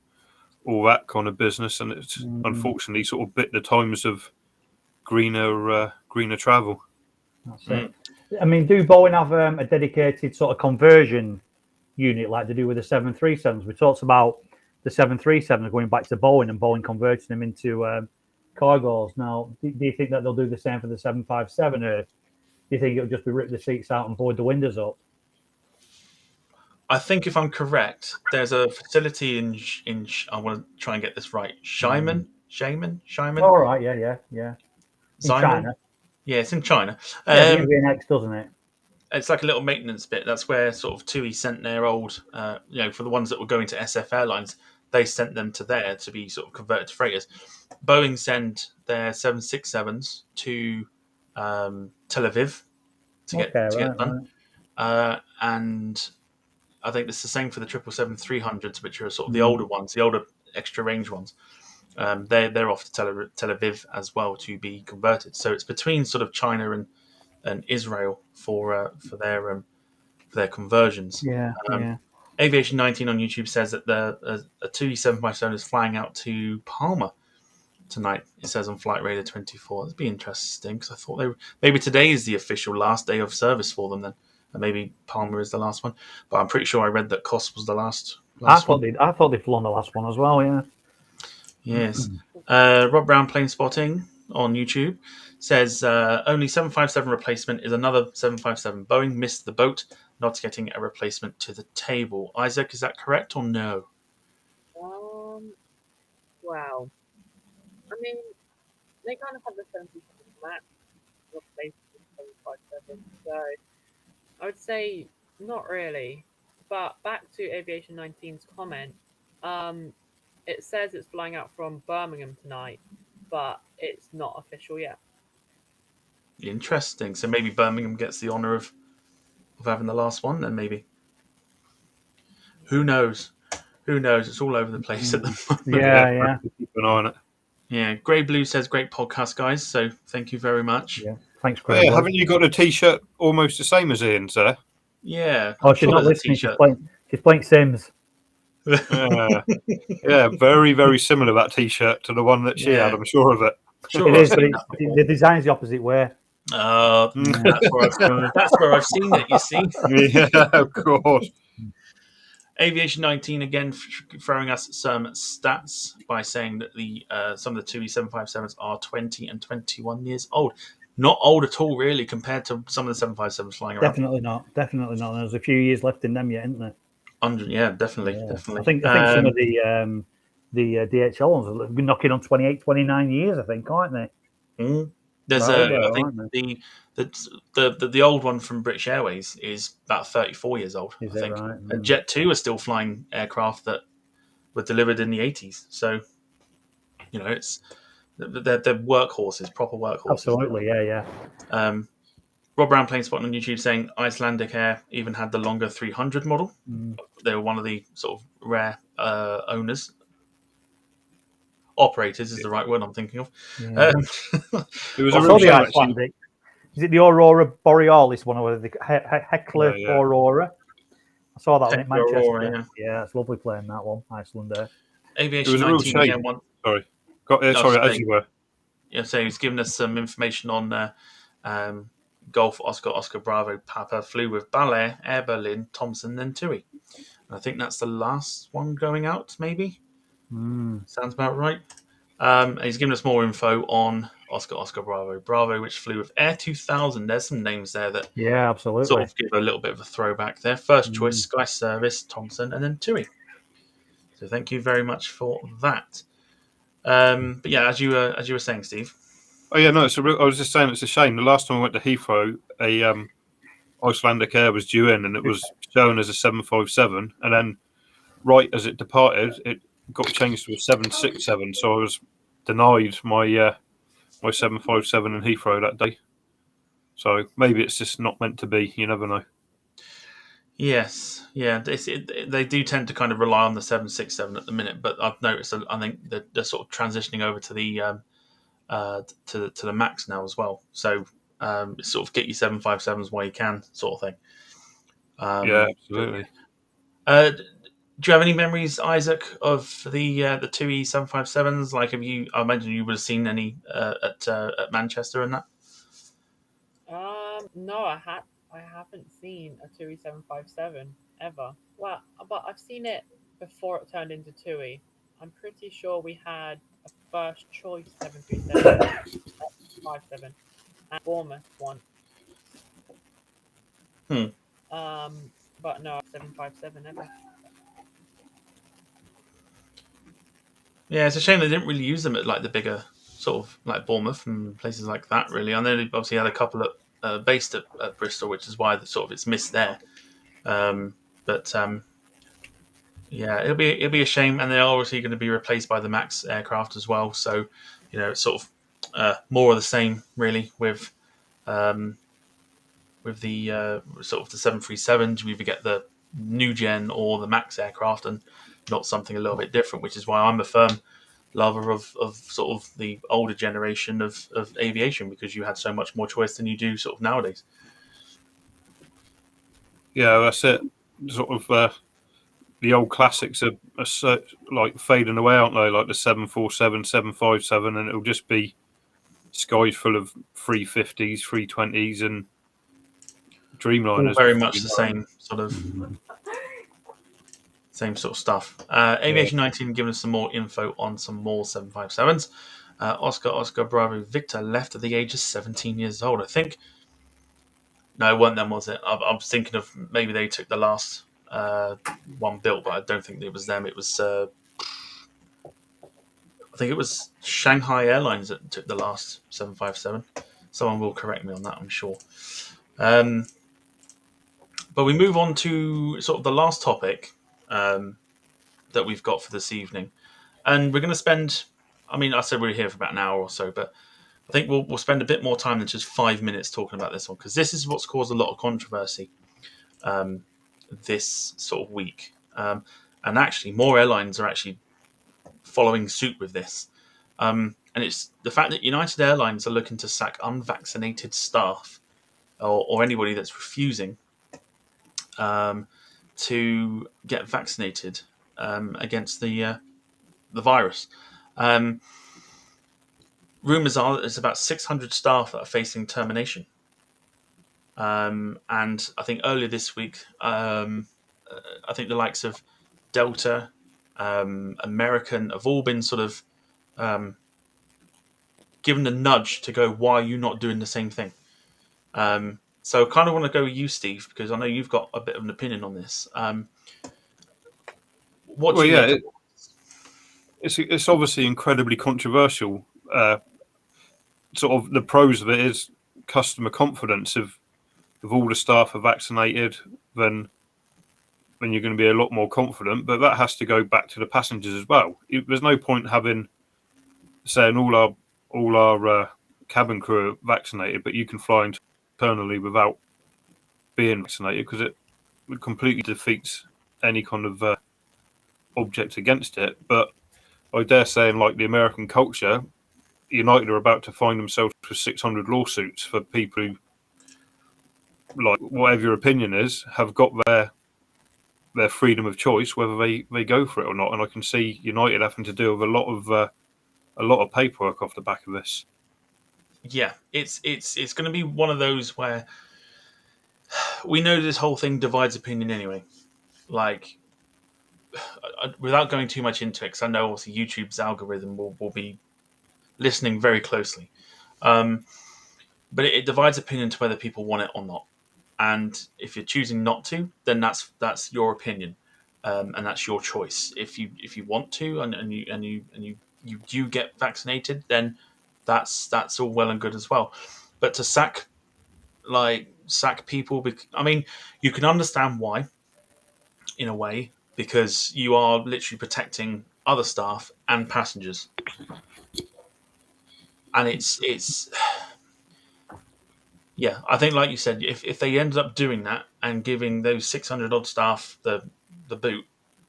all that kind of business. And it's unfortunately sort of bit the times of greener travel. That's it. I mean, do Boeing have a dedicated sort of conversion unit like they do with the 737s? We talked about the 737s going back to Boeing and Boeing converting them into cargos. Now, do you think that they'll do the same for the 757, or do you think it'll just be rip the seats out and board the windows up? I think if I'm correct, there's a facility in I want to try and get this right. Xiamen. All right, yeah. In China. Yeah, it's in China. Yeah, the AVNX, doesn't it? It's like a little maintenance bit. That's where sort of TUI sent their old, for the ones that were going to SF Airlines, they sent them to there to be sort of converted to freighters. Boeing send their 767s to Tel Aviv to get done. Right. And I think it's the same for the 777-300s, which are sort of the older ones, the older extra range ones. They're off to Tel Aviv as well to be converted. So it's between sort of China and Israel for their conversions. Yeah. Aviation 19 on YouTube says that a TUI 757 is flying out to Palma tonight. It says on Flight Radar 24. That'd be interesting because I thought maybe today is the official last day of service for them then. And maybe Palma is the last one, but I'm pretty sure I read that Kos was the last I thought they'd flown the last one as well. Yeah. Yes. Rob Brown Plane Spotting on YouTube says only 757 replacement is another 757. Boeing missed the boat, not getting a replacement to the table. Isaac, is that correct or no? Wow. I mean, they kind of have the 757 Max replaced with 757, so I would say not really. But back to Aviation 19's comment, it says it's flying out from Birmingham tonight, but it's not official yet. Interesting. So maybe Birmingham gets the honour of having the last one, then maybe. Who knows? It's all over the place at the moment. Yeah. Keep an eye on it. Yeah. Grey Blue says, great podcast, guys. So thank you very much. Yeah. Thanks, Grey. Yeah, haven't you got a T-shirt almost the same as Ian, sir? Yeah. Oh, she's not listening. She's playing Sims. Yeah, very, very similar, that T-shirt, to the one that she had. I'm sure of it. Sure, it is, but the design's the opposite way. That's where I've seen it, you see. Yeah, of course. Aviation 19 again throwing us some stats by saying that some of the TUI 757s are 20 and 21 years old. Not old at all, really, compared to some of the 757s flying around. Definitely not. There's a few years left in them yet, isn't there? 100, yeah, definitely. I think some of the DHL ones are knocking on 28, 29 years, I think, aren't they? There's They're a, older, I think aren't they? the old one from British Airways is about 34 years old. Is I it think. right? And Jet 2 are still flying aircraft that were delivered in the 80s. So it's they're workhorses, proper workhorses. Absolutely, yeah. Rob Brown Plane Spot on YouTube saying Icelandic Air even had the longer 300 model. They were one of the sort of rare owners. Operators is the right word I'm thinking of. Yeah. It was I a saw real the shame, actually. Icelandic. Is it the Aurora Borealis one or the Hecla Yeah. Aurora? I saw that one in Hecla Manchester. Aurora, Yeah, it's lovely playing that one, Iceland Air. It Aviation was a real 19 shame. again. Sorry. I was Sorry, as saying, you were. so he's given us some information on Golf Oscar Bravo Papa flew with Balair, Air Berlin, Thomson, then TUI. And I think that's the last one going out, maybe. Sounds about right. And he's given us more info on Oscar Bravo, which flew with Air 2000. There's some names there that Yeah, absolutely. sort of give a little bit of a throwback there. First choice, Sky Service, Thomson, and then TUI. So thank you very much for that. But yeah, as you were saying, Steve. Oh yeah, no. I was just saying it's a shame. The last time I went to Heathrow, a Icelandic Air was due in, and it was shown as a 757, and then right as it departed, it got changed to a 767. So I was denied my 757 in Heathrow that day. So maybe it's just not meant to be. You never know. Yes, yeah, they do tend to kind of rely on the 767 at the minute, but I've noticed I think they're sort of transitioning over to the to the Max now as well. So sort of get your 757s while you can, sort of thing. Yeah, absolutely. Do you have any memories, Isaac, of the TUI 757s? Like, I imagine you would have seen any at Manchester and that. No, I haven't seen a TUI 757 ever. Well, but I've seen it before it turned into TUI. I'm pretty sure we had a first choice 737, 57, and Bournemouth one. But no, 757 ever. Yeah, it's a shame they didn't really use them at like the bigger sort of like Bournemouth and places like that. Really, I know they obviously had a couple based at Bristol, which is why it's missed there. Yeah, it'll be a shame, and they're obviously going to be replaced by the Max aircraft as well. So, it's sort of more of the same, really, with the sort of the 737s. We either get the new gen or the Max aircraft, and not something a little bit different. Which is why I'm a firm lover of sort of the older generation of aviation, because you had so much more choice than you do sort of nowadays. Yeah, that's it. Sort of the old classics are like fading away, aren't they? Like the 747, 757, and it'll just be skies full of 350s, 320s, and Dreamliners. All very much the same sort of stuff. Aviation 19 giving us some more info on some more 757s. Oscar Bravo Victor left at the age of 17 years old. I think. No, it wasn't them, was it? I was thinking of maybe they took the last one built, but I don't think it was them. It was, I think it was Shanghai Airlines that took the last 757. Someone will correct me on that, I'm sure. But we move on to sort of the last topic that we've got for this evening. And we're going to spend, I said we were here for about an hour or so, but I think we'll spend a bit more time than just 5 minutes talking about this one, because this is what's caused a lot of controversy this sort of week. And actually, more airlines are actually following suit with this. And it's the fact that United Airlines are looking to sack unvaccinated staff or anybody that's refusing to get vaccinated against the virus. Rumours are that there's about 600 staff that are facing termination. And I think earlier this week, I think the likes of Delta, American have all been sort of given a nudge to go, why are you not doing the same thing? So I kind of want to go with you, Steve, because I know you've got a bit of an opinion on this. What do you make of it's obviously incredibly controversial. sort of the pros of it is customer confidence. If all the staff are vaccinated, then you're going to be a lot more confident. But that has to go back to the passengers as well. There's no point saying all our cabin crew are vaccinated, but you can fly internally without being vaccinated, because it completely defeats any kind of object against it. But I dare say, in like the American culture, United are about to find themselves with 600 lawsuits for people who, like, whatever your opinion is, have got their freedom of choice whether they go for it or not. And I can see United having to deal with a lot of paperwork off the back of this. Yeah, it's going to be one of those where we know this whole thing divides opinion anyway. Like, without going too much into it, because I know obviously YouTube's algorithm will be listening very closely. But it divides opinion to whether people want it or not. And if you're choosing not to, then that's your opinion, and that's your choice. If you want to, and you do get vaccinated, then that's all well and good as well. But to sack people, I mean, you can understand why, in a way, because you are literally protecting other staff and passengers, and it's yeah. I think, like you said, if they ended up doing that and giving those 600 odd staff the boot,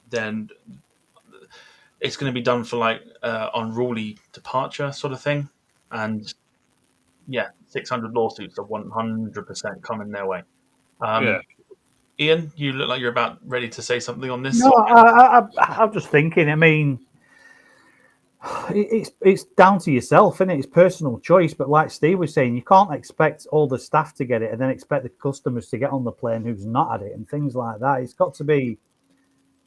then it's going to be done for like unruly departure sort of thing, and yeah, 600 lawsuits are 100% coming their way. Yeah. Ian, you look like you're about ready to say something on this. No, I'm just thinking. I mean, it's down to yourself, isn't it? It's personal choice. But like Steve was saying, you can't expect all the staff to get it and then expect the customers to get on the plane who's not had it and things like that. It's got to be.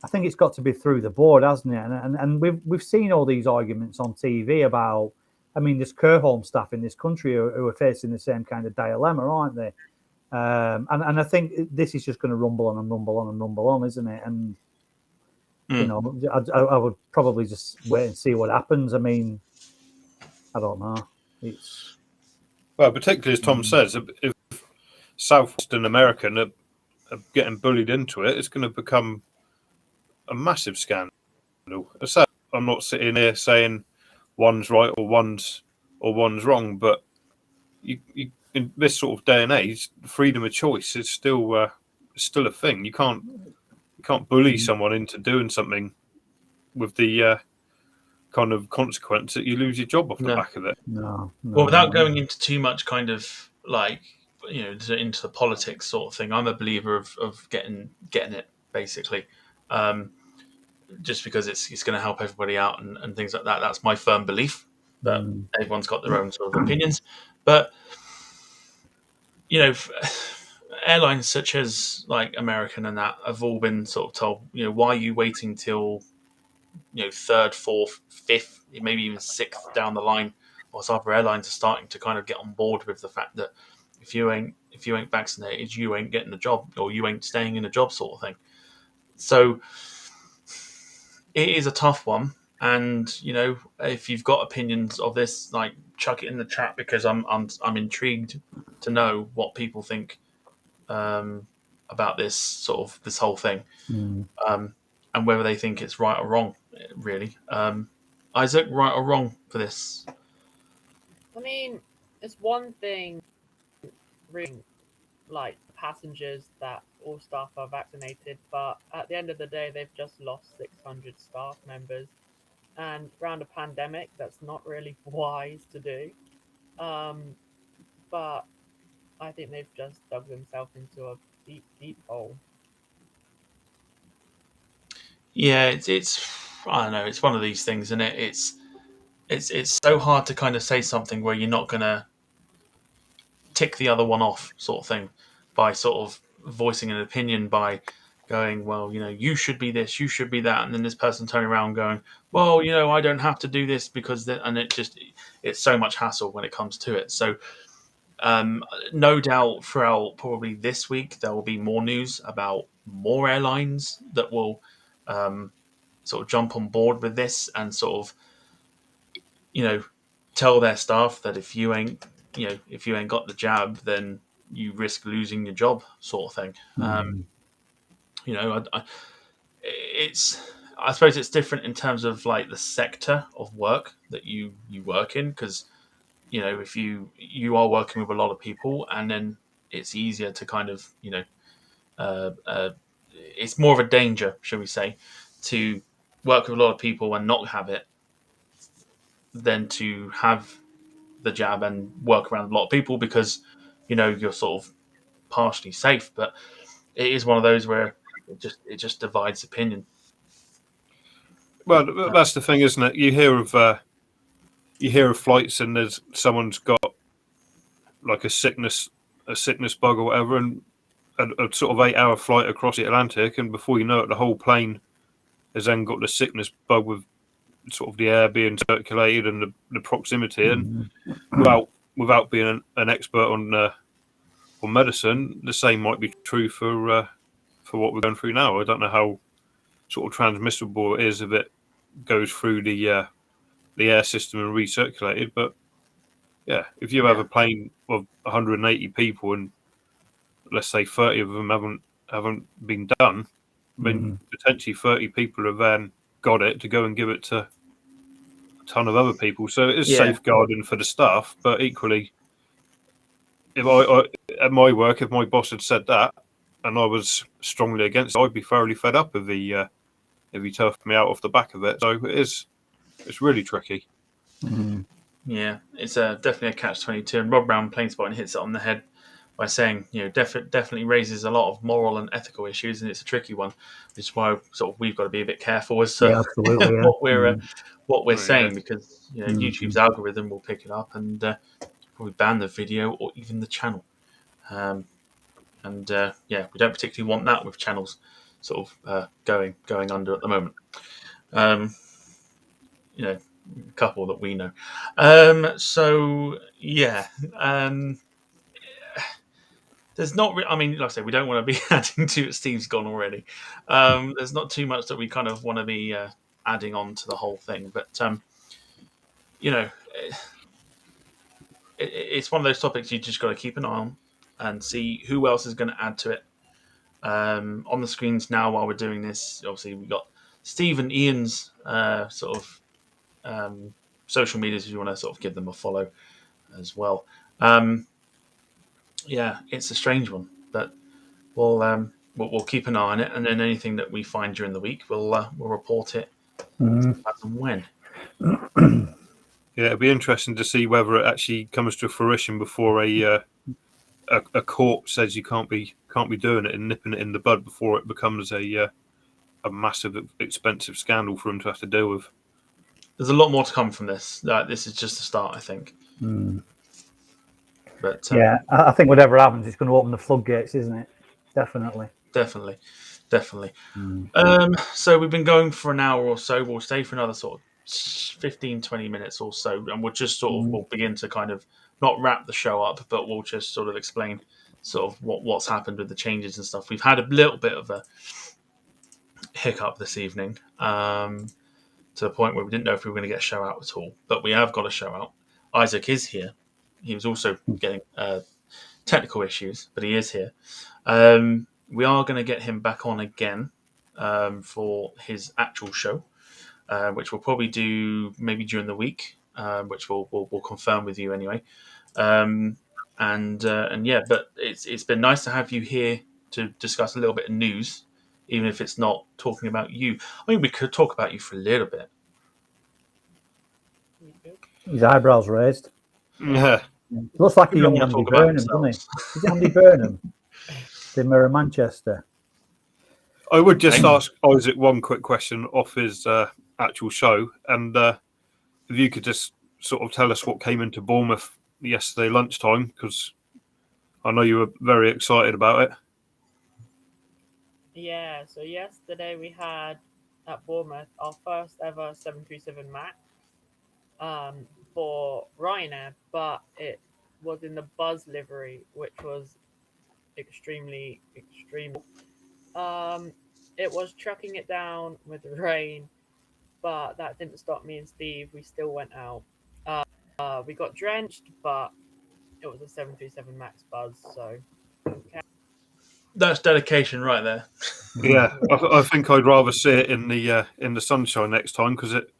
I think it's got to be through the board, hasn't it? And we've seen all these arguments on TV about. I mean, there's care home staff in this country who are facing the same kind of dilemma, aren't they? And I think this is just going to rumble on and rumble on and rumble on, isn't it? And you know, I would probably just wait and see what happens. I mean, I don't know. It's well, particularly as Tom says, if Southwestern American are getting bullied into it, it's going to become a massive scandal. So I'm not sitting here saying one's right or one's wrong, but you in this sort of day and age, freedom of choice is still a thing. You can't bully someone into doing something with the kind of consequence that you lose your job off the back of it. no. Well, without going into too much kind of like, you know, into the politics sort of thing, I'm a believer of getting it basically, just because it's going to help everybody out and things like that. That's my firm belief. But everyone's got their own sort of opinions. But you know, airlines such as like American and that have all been sort of told, you know, why are you waiting till, you know, third, fourth, fifth, maybe even sixth down the line, whilst other airlines are starting to kind of get on board with the fact that if you ain't vaccinated, you ain't getting a job, or you ain't staying in a job, sort of thing. So it is a tough one, and you know, if you've got opinions of this, like, chuck it in the chat, because I'm intrigued to know what people think about this whole thing, and whether they think it's right or wrong. Really, Isaac, right or wrong for this? I mean, it's one thing, really, like passengers that all staff are vaccinated, but at the end of the day, they've just lost 600 staff members, and around a pandemic, that's not really wise to do. But I think they've just dug themselves into a deep, deep hole. Yeah, it's I don't know. It's one of these things, isn't it? It's so hard to kind of say something where you're not gonna tick the other one off, sort of thing, by sort of voicing an opinion by going, well, you know, you should be this, you should be that, and then this person turning around going, well, you know, I don't have to do this because that, and it's so much hassle when it comes to it. So no doubt throughout probably this week there will be more news about more airlines that will sort of jump on board with this and sort of, you know, tell their staff that if you ain't got the jab, then you risk losing your job, sort of thing. I suppose it's different in terms of like the sector of work that you work in, because if you are working with a lot of people, and then it's easier to kind of it's more of a danger, shall we say, to work with a lot of people and not have it than to have the jab and work around a lot of people, because you're sort of partially safe. But it is one of those where it just divides opinion. Well, that's the thing, isn't it? You hear of flights, and there's someone's got like a sickness bug or whatever, and a sort of 8-hour flight across the Atlantic, and before you know it, the whole plane has then got the sickness bug with sort of the air being circulated and the proximity. And without being an expert on medicine, the same might be true for what we're going through now. I don't know how sort of transmissible it is if it goes through the air system and recirculated, but yeah, if you have a plane of 180 people and let's say 30 of them haven't been done, then potentially 30 people have then got it to go and give it to a ton of other people. So it is safeguarding for the staff, but equally, if I at my work, if my boss had said that and I was strongly against it, I'd be thoroughly fed up if he turfed me out off the back of it. So it's really tricky. Yeah, it's definitely a catch-22, and Rob Brown Plane Spotting hits it on the head by saying, definitely raises a lot of moral and ethical issues, and it's a tricky one, which is why sort of we've got to be a bit careful as to what we're saying, because YouTube's algorithm will pick it up and probably ban the video or even the channel, and we don't particularly want that with channels sort of going under at the moment. A couple that we know. There's not. Like I say, we don't want to be adding to it. Steve's gone already. There's not too much that we kind of want to be adding on to the whole thing, but it's one of those topics you just got to keep an eye on and see who else is going to add to it. On the screens now while we're doing this, obviously we've got Steve and Ian's sort of social medias if you want to sort of give them a follow as well. It's a strange one, but we'll keep an eye on it, and then anything that we find during the week, we'll report it as and when. Yeah, it'll be interesting to see whether it actually comes to fruition before a court says you can't be doing it and nipping it in the bud before it becomes a massive, expensive scandal for them to have to deal with. There's a lot more to come from this. This is just the start, I think. But I think whatever happens, it's going to open the floodgates, isn't it? Definitely. So we've been going for an hour or so. We'll stay for another sort of 15-20 minutes or so, and we'll just sort of we'll begin to kind of not wrap the show up, but we'll just sort of explain sort of what's happened with the changes and stuff. We've had a little bit of a hiccup this evening, to the point where we didn't know if we were going to get a show out at all, but we have got a show out. Isaac is here. He was also getting technical issues, but he is here. We are going to get him back on again for his actual show, which we'll probably do maybe during the week, which we'll confirm with you anyway. But it's been nice to have you here to discuss a little bit of news, even if it's not talking about you. I mean, we could talk about you for a little bit. His eyebrows raised. Yeah. Looks like a young Andy Burnham, doesn't he? Is it Andy Burnham? The Mirror Manchester. I would just ask Isaac one quick question off his actual show, and if you could just sort of tell us what came into Bournemouth yesterday lunchtime, because I know you were very excited about it. Yeah, so yesterday we had at Bournemouth our first ever 737 MAX for Ryanair, but it was in the Buzz livery, which was extremely extreme. It was trucking it down with the rain, but that didn't stop me and Steve. We still went out. We got drenched, but it was a 737 Max buzz, so okay. That's dedication right there. Yeah, I think I'd rather see it in the sunshine next time because it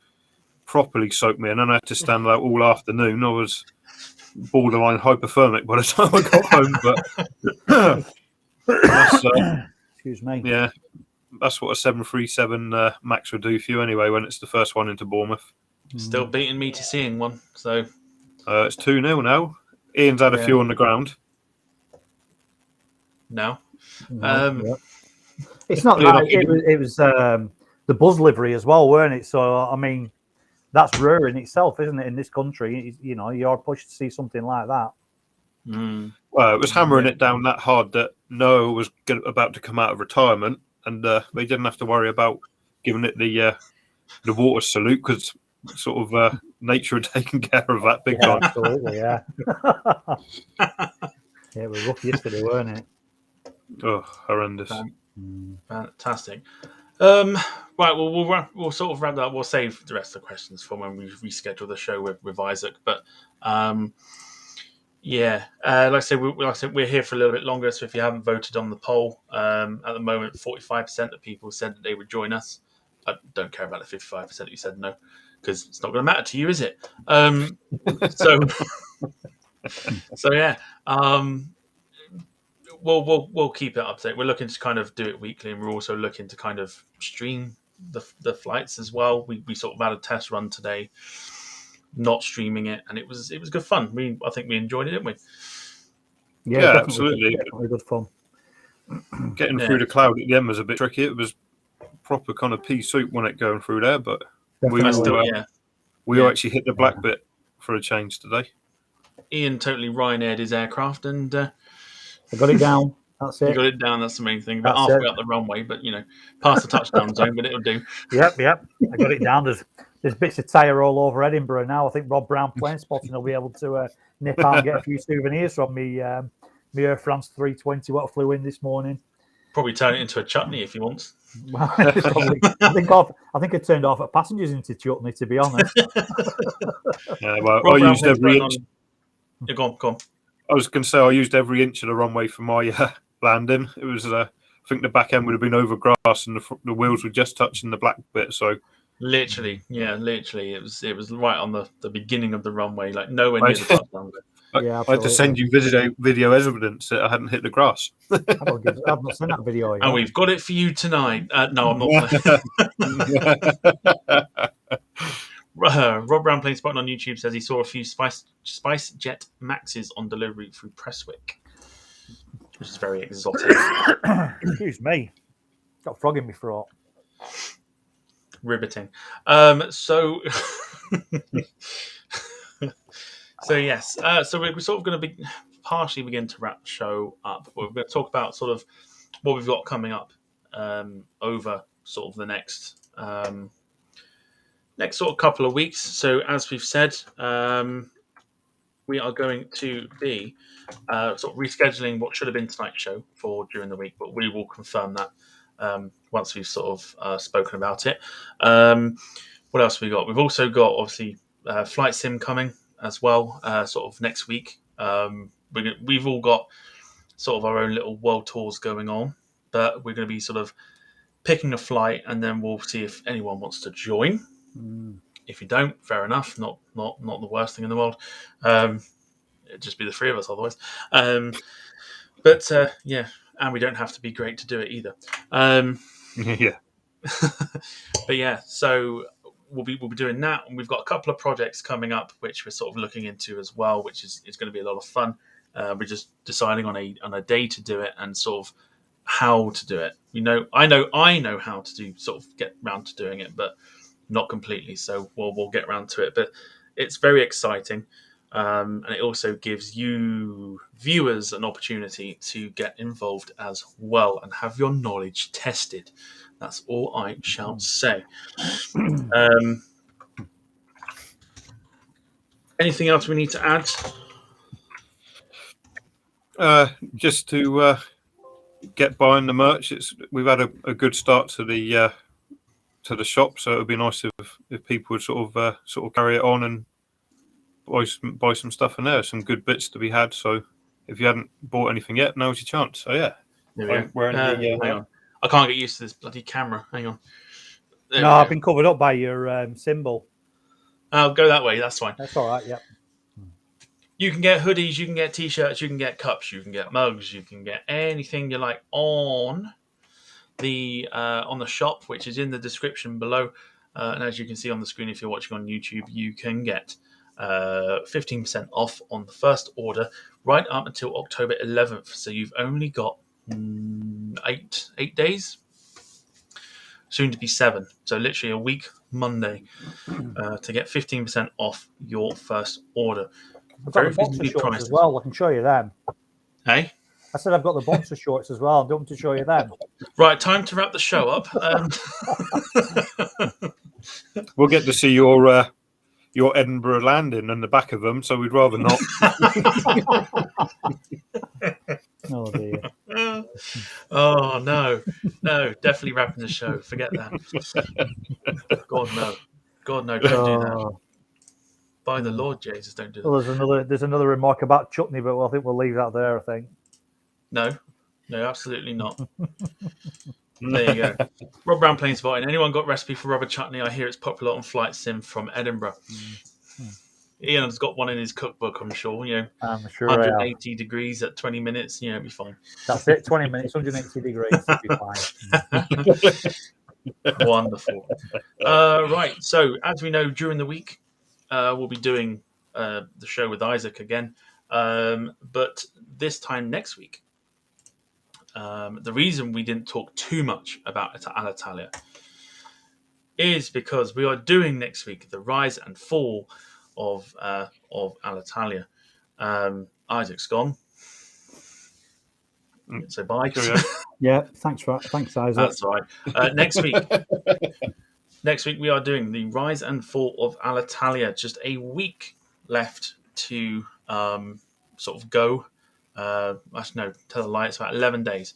properly soaked me, and then I had to stand out all afternoon. I was borderline hypothermic by the time I got home. But that's, Excuse me. yeah, that's what a 737 Max would do for you anyway when it's the first one into Bournemouth. Still beating me to seeing one. So It's 2-0 now. Ian's had a few on the ground. now. Yeah. It's not that. It was the buzz livery as well, weren't it? So I mean, that's rare in itself, isn't it? In this country, you're pushed to see something like that. Well, it was hammering it down that hard that Noah was about to come out of retirement, and they didn't have to worry about giving it the water salute because sort of nature had taken care of that big time. Absolutely, yeah. It was rough yesterday, weren't it? Oh, horrendous. Fantastic. Right, well, we'll sort of wrap that up. We'll save the rest of the questions for when we reschedule the show with Isaac. But like I said, we're here for a little bit longer. So if you haven't voted on the poll, at the moment, 45% of people said that they would join us. I don't care about the 55% who said no, because it's not going to matter to you, is it? So yeah. We'll keep it up to date. We're looking to kind of do it weekly, and we're also looking to kind of stream the flights as well. We sort of had a test run today, not streaming it, and it was good fun. I think we enjoyed it, didn't we? Yeah, absolutely. Definitely good fun. Getting through the cloud at the end was a bit tricky. It was proper kind of pea soup when it going through there, but we actually hit the black bit for a change today. Ian totally Ryanaired his aircraft, and I got it down. That's it. You got it down. That's the main thing. But halfway up the runway, but past the touchdown zone, but it'll do. Yep. I got it down. There's bits of tyre all over Edinburgh now. I think Rob Brown plane spotting will be able to nip out and get a few souvenirs from me. Me Air France 320 what flew in this morning. Probably turn it into a chutney if he wants. Well, I think I turned off at passengers into chutney, to be honest. Yeah, well, I used every inch. Go on. I was going to say I used every inch of the runway for my landing. It was, I think the back end would have been over grass and the wheels were just touching the black bit. So literally, it was right on the beginning of the runway, like nowhere near the touchdown bit. I had to send you video evidence that I hadn't hit the grass. I've not seen that video yet. And we've got it for you tonight. No, I'm not. Rob Brown Plane Spotting on YouTube says he saw a few Spice Jet Maxes on delivery through Prestwick, which is very exotic. Excuse me. Got a frog in my throat. Riveting. So yes. So we're sort of going to be partially begin to wrap the show up. We're going to talk about sort of what we've got coming up over sort of the next sort of couple of weeks. So as we've said, we are going to be sort of rescheduling what should have been tonight's show for during the week, but we will confirm that once we've sort of spoken about it. What else have we got? We've also got obviously Flight Sim coming as well, sort of next week. We've all got sort of our own little world tours going on, but we're going to be sort of picking a flight, and then we'll see if anyone wants to join. If you don't, fair enough. Not the worst thing in the world. It'd just be the three of us otherwise. But and we don't have to be great to do it either. Yeah. But yeah, so we'll be doing that, and we've got a couple of projects coming up which we're sort of looking into as well, which is going to be a lot of fun. We're just deciding on a day to do it and sort of how to do it. I know how to do sort of get round to doing it, but not completely. So we'll get around to it. But it's very exciting, and it also gives you viewers an opportunity to get involved as well and have your knowledge tested. That's all I shall say. Anything else we need to add? Just to get buying the merch. We've had a good start to the shop, so it would be nice if people would sort of carry it on buy some stuff in there. Some good bits to be had. So if you hadn't bought anything yet, now's your chance. So yeah, There we go. I'm wearing Hang on. I can't get used to this bloody camera. Hang on. There No, we I've go. been covered up by your symbol. I'll go that way. That's fine. That's all right. Yeah. You can get hoodies, you can get t-shirts, you can get cups, you can get mugs, you can get anything you like on the shop, which is in the description below. And as you can see on the screen, if you're watching on YouTube, you can get 15% off on the first order right up until October 11th. So you've only got 8 days, soon to be 7. So literally a week Monday to get 15% off your first order. I've got Very the boxer reasonably shorts priced. as well. I can show you them. Hey? I said I've got the boxer shorts as well. I don't want to show you them. Right, time to wrap the show up. We'll get to see your Edinburgh landing and the back of them, so we'd rather not. Oh dear. Oh no, definitely wrapping the show. Forget that. God no, don't do that. By the Lord Jesus, don't do that. Well, there's another remark about chutney, but I think we'll leave that there. I think. No, absolutely not. There you go. Rob Brown Plain Spotting. Anyone got recipe for rubber chutney? I hear it's popular on Flight Sim from Edinburgh. Ian's got one in his cookbook, I'm sure. I'm sure 180 degrees at 20 minutes. It'll be fine. That's it. 20 minutes, 180 degrees. It'll be fine. Wonderful. Right. So, as we know, during the week, we'll be doing the show with Isaac again. But this time next week, the reason we didn't talk too much about Alitalia is because we are doing next week the rise and fall of Alitalia. Isaac's gone. So bye. Yeah, thanks, Isaac. That's all right. Next week we are doing the rise and fall of Alitalia. Just a week left to sort of go. Actually, no, tell a lie. It's about 11 days.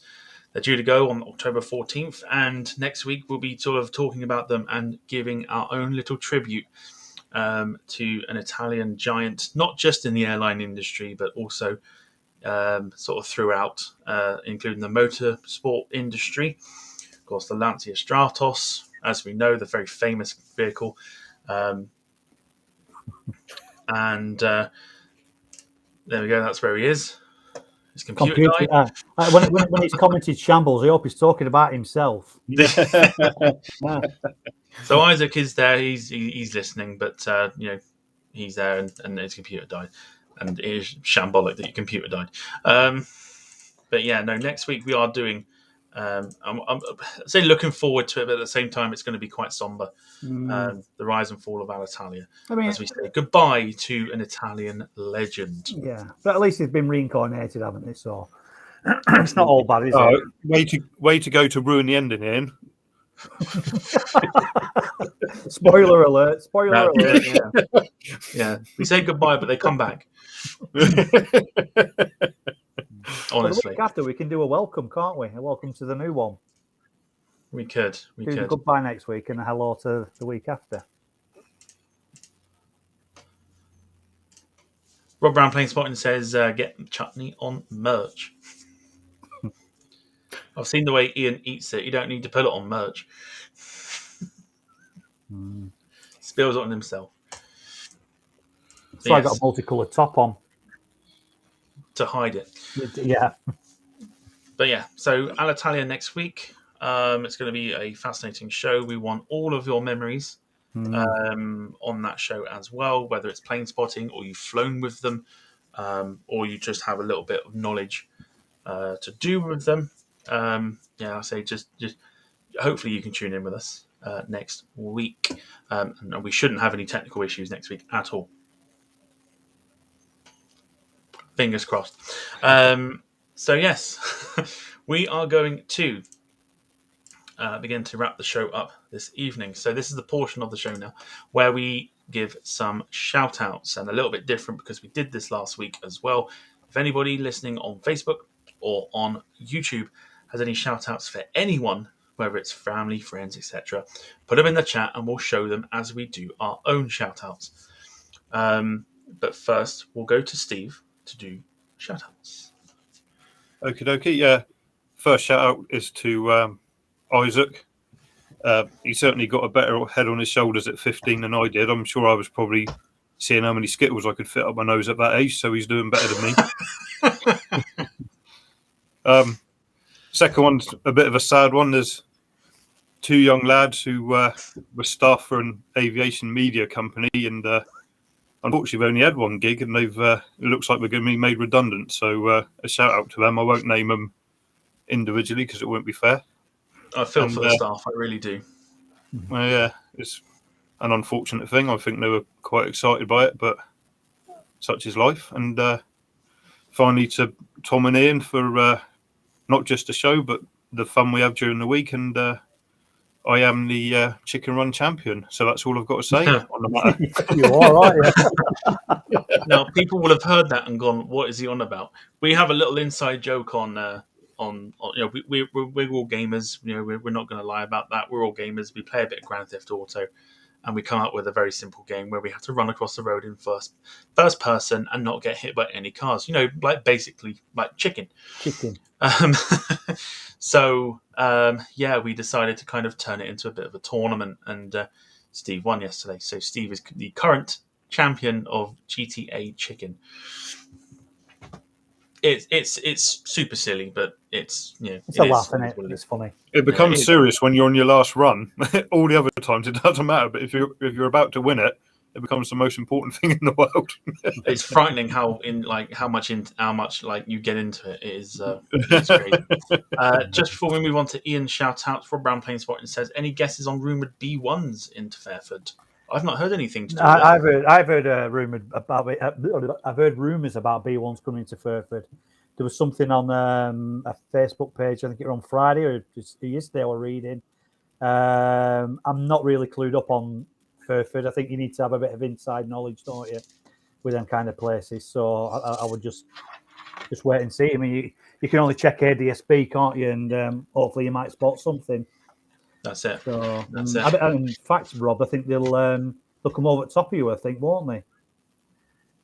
They're due to go on October 14th, and next week we'll be sort of talking about them and giving our own little tribute to an Italian giant, not just in the airline industry, but also sort of throughout, including the motorsport industry. Of course, the Lancia Stratos, as we know, the very famous vehicle. And there we go, that's where he is. His computer died. When he's commented shambles, I hope he's talking about himself. So Isaac is there. He's listening, but he's there, and his computer died, and it is shambolic that your computer died. But yeah, no. Next week we are doing. I'm say looking forward to it, but at the same time, it's going to be quite somber. The rise and fall of Alitalia. I mean, as we say goodbye to an Italian legend. Yeah, but at least he's been reincarnated, haven't he? So it's not all bad, is it? Way to go to ruin the ending, Ian. Spoiler alert! Spoiler alert! Yeah, we say goodbye, but they come back. Honestly, the week after we can do a welcome, can't we? A welcome to the new one. We could. Do goodbye next week and a hello to the week after. Rob Brown Plain Spotting says, "Get chutney on merch." I've seen the way Ian eats it. You don't need to put it on merch. Spills it on himself. So I got a multicoloured top on to hide it. Yeah. But yeah, so Alitalia next week. It's going to be a fascinating show. We want all of your memories on that show as well, whether it's plane spotting or you've flown with them, or you just have a little bit of knowledge to do with them. I say just hopefully you can tune in with us next week, and we shouldn't have any technical issues next week at all. Fingers crossed. So yes, we are going to begin to wrap the show up this evening. So this is the portion of the show now where we give some shout outs, and a little bit different because we did this last week as well. If anybody listening on Facebook or on YouTube has any shout outs for anyone, whether it's family, friends, etc., put them in the chat and we'll show them as we do our own shout outs. But first, we'll go to Steve to do shout-outs. Okie dokie. Yeah. First shout out is to Isaac. He certainly got a better head on his shoulders at 15 than I did. I'm sure I was probably seeing how many Skittles I could fit up my nose at that age, so he's doing better than me. Second one's a bit of a sad one. There's two young lads who were staff for an aviation media company, and unfortunately we've only had one gig, and they've it looks like we're going to be made redundant. So a shout out to them. I won't name them individually because it won't be fair. I feel for the staff, I really do. Well, yeah, it's an unfortunate thing. I think they were quite excited by it, but such is life. And finally to Tom and Ian for not just the show, but the fun we have during the week. And I am the chicken run champion. So that's all I've got to say on the matter. You are, aren't you? Now, people will have heard that and gone, what is he on about? We have a little inside joke on we're all gamers. We're not going to lie about that. We're all gamers. We play a bit of Grand Theft Auto, and we come up with a very simple game where we have to run across the road in first person and not get hit by any cars. Basically like chicken. So we decided to kind of turn it into a bit of a tournament, and Steve won yesterday. So Steve is the current champion of GTA Chicken. It's super silly, but it's a laugh, isn't it? It's funny. It becomes serious when you're on your last run. All the other times it doesn't matter, but if you're about to win it, it becomes the most important thing in the world. It's frightening how much you get into it. It is it's crazy. Just before we move on to Ian's shout out, Rob Brown Plain Spot says, any guesses on rumoured B1s into Fairford? I've not heard anything to do with that. I've heard rumours about B1s coming to Fairford. There was something on a Facebook page. I think it was on Friday or yesterday. I was reading. I'm not really clued up on Fairford. I think you need to have a bit of inside knowledge, don't you, with them kind of places. So I would just wait and see. I mean, you can only check ADSB, can't you? And hopefully you might spot something. That's it. So that's it. In fact, Rob, I think they'll come over the top of you. I think, won't they?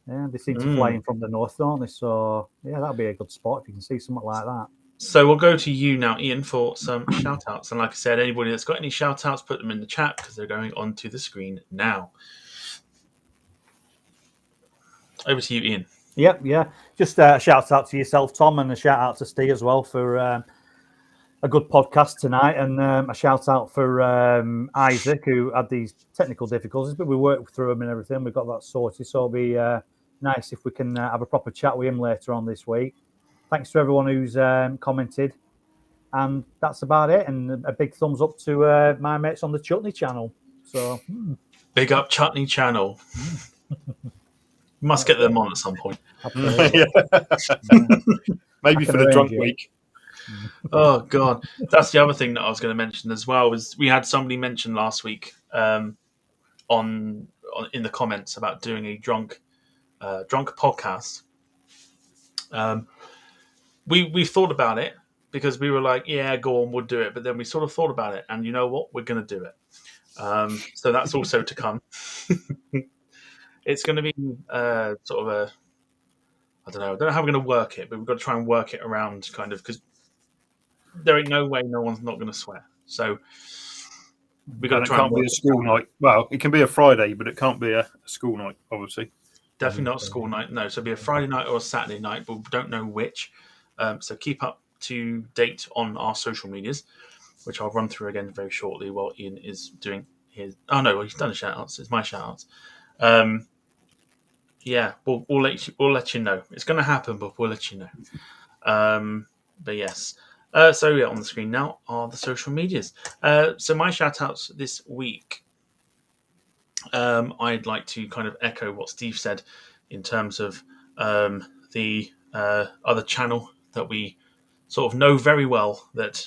Yeah, they seem to fly in from the north, don't they? So yeah, that'll be a good spot if you can see something like that. So we'll go to you now, Ian, for some shout-outs. And like I said, anybody that's got any shout-outs, put them in the chat because they're going onto the screen now. Over to you, Ian. Yep, yeah. Just a shout-out to yourself, Tom, and a shout-out to Steve as well for a good podcast tonight. And a shout-out for Isaac, who had these technical difficulties, but we worked through them and everything. We got that sorted. So it'll be nice if we can have a proper chat with him later on this week. Thanks to everyone who's commented. And that's about it. And a big thumbs up to my mates on the Chutney channel. So big up Chutney channel. Must get them on at some point. Maybe for the drunk week. Oh God, that's the other thing that I was going to mention as well. Was we had somebody mention last week on in the comments about doing a drunk podcast. We thought about it because we were like, yeah, go on, we'll do it. But then we sort of thought about it, and you know what? We're going to do it. So that's also to come. It's going to be sort of a, I don't know how we're going to work it, but we've got to try and work it around kind of, because there ain't no way no one's not going to swear. So we've got to try and work it. It can't be a school night. Well, it can be a Friday, but it can't be a school night, obviously. Definitely not a school night. No, so it'll be a Friday night or a Saturday night, but we don't know which. So keep up to date on our social medias, which I'll run through again very shortly while Ian is doing his. Oh no, he's done the shout outs. It's my shout outs. Yeah, we'll let you know. It's going to happen, but we'll let you know. But yes. So yeah, on the screen now are the social medias. So my shout outs this week. I'd like to kind of echo what Steve said in terms of the other channel that we sort of know very well that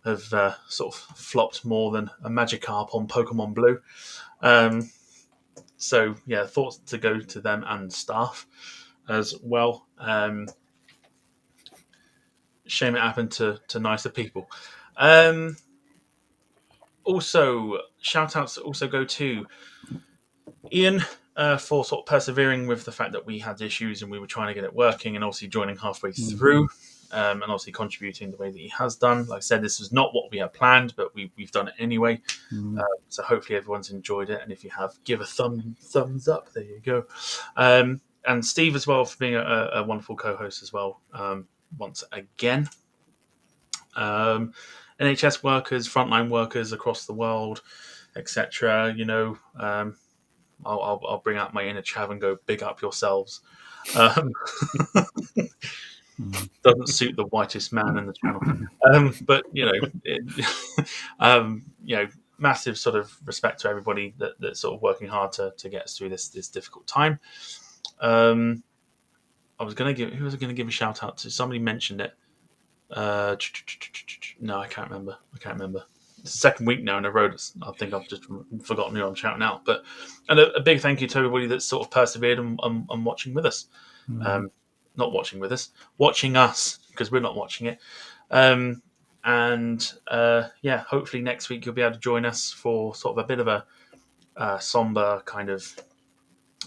have sort of flopped more than a Magikarp on Pokemon Blue. So yeah, thoughts to go to them and staff as well. Shame it happened to nicer people. Also, shout outs also go to Ian. for sort of persevering with the fact that we had issues and we were trying to get it working, and obviously joining halfway through, and obviously contributing the way that he has done. Like I said, this is not what we had planned, but we've done it anyway. So hopefully everyone's enjoyed it, and if you have, give a thumbs up. There you go. And Steve as well for being a wonderful co-host as well. Once again, NHS workers, frontline workers across the world, etc. You know. I'll bring out my inner chav and go, big up yourselves. Doesn't suit the whitest man in the channel, but massive sort of respect to everybody that's sort of working hard to get us through this difficult time. Who was I going to give a shout out to? Somebody mentioned it. No, I can't remember. It's the second week now in a row. I think I've just forgotten who I'm shouting out. But a big thank you to everybody that's sort of persevered and watching with us. Not watching with us, watching us, because we're not watching it. Hopefully next week you'll be able to join us for sort of a bit of a somber kind of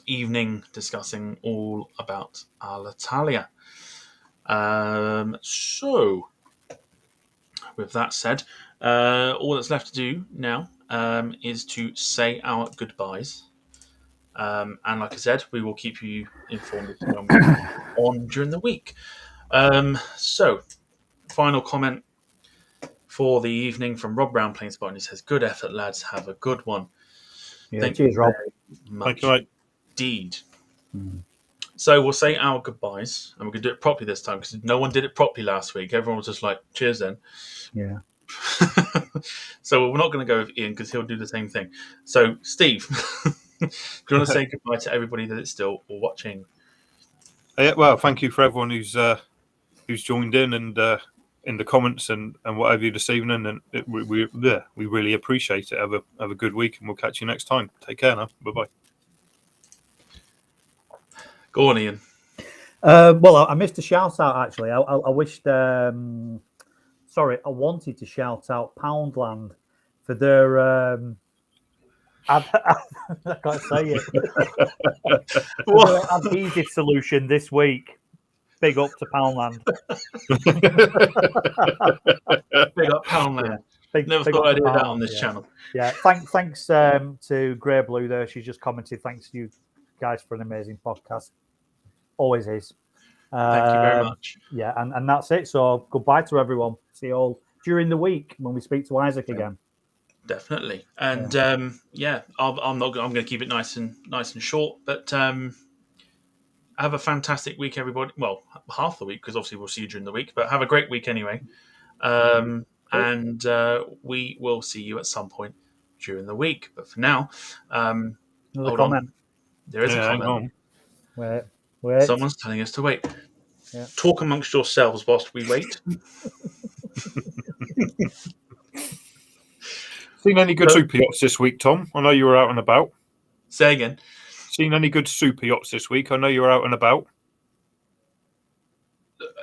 evening discussing all about Alitalia. So, with that said, all that's left to do now is to say our goodbyes. And like I said, we will keep you informed as to when we're on during the week. So, final comment for the evening from Rob Brown playing Spot. He says, "Good effort, lads. Have a good one." Yeah, cheers, Rob. Thank you, mate. Indeed. So we'll say our goodbyes, and we're going to do it properly this time because no one did it properly last week. Everyone was just like, "Cheers, then." Yeah. So we're not going to go with Ian because he'll do the same thing. So, Steve, do you want to say goodbye to everybody that is still watching? Well, thank you for everyone who's joined in and in the comments and whatever you this evening, and we really appreciate it. Have a good week, and we'll catch you next time. Take care now. Bye bye. Go on, Ian. Well, I missed a shout out actually. I wished. Sorry, I wanted to shout out Poundland for their. I can't say it. For their adhesive solution this week. Big up to Poundland. Big up Poundland. Yeah. Never thought I'd hear that on this channel. Yeah, thanks to Grey Blue there. She's just commented. Thanks to you guys for an amazing podcast. Always is. Thank you very much. Yeah, and that's it. So goodbye to everyone. See you all during the week when we speak to Isaac again. Definitely. And I'm going to keep it nice and short, but have a fantastic week, everybody. Well, half the week, because obviously we'll see you during the week, but have a great week anyway. And we will see you at some point during the week. But for now, another comment. There is a comment. Wait. Someone's telling us to wait. Yeah. Talk amongst yourselves whilst we wait. Seen any good super yachts this week, Tom? I know you were out and about. Say again. Seen any good super yachts this week? I know you were out and about.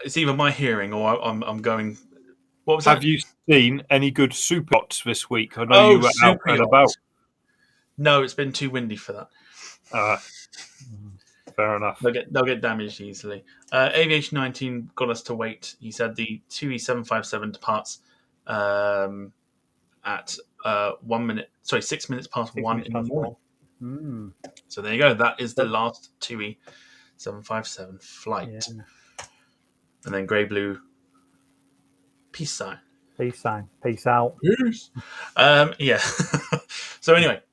It's either my hearing or I'm going. What was that? Have you seen any good super yachts this week? I know you were out and about. No, it's been too windy for that. Fair enough. They'll get damaged easily. Aviation 19 got us to wait. He said the 2E757 departs at 6 minutes past 1 in the morning. So there you go. That is the last 2E757 flight. Yeah. And then Grey Blue, peace sign. Peace sign. Peace out. Peace. Yeah. So anyway,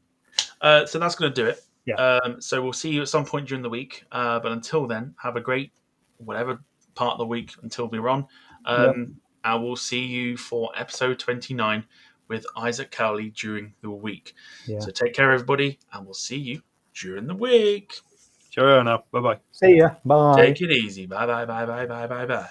so that's going to do it. Yeah. So we'll see you at some point during the week. But until then, have a great whatever part of the week until we're on. I will see you for episode 29 with Isaac Cowley during the week. Yeah. So take care, everybody, and we'll see you during the week. Cheerio now. Bye-bye. See ya. Bye. Take it easy. Bye.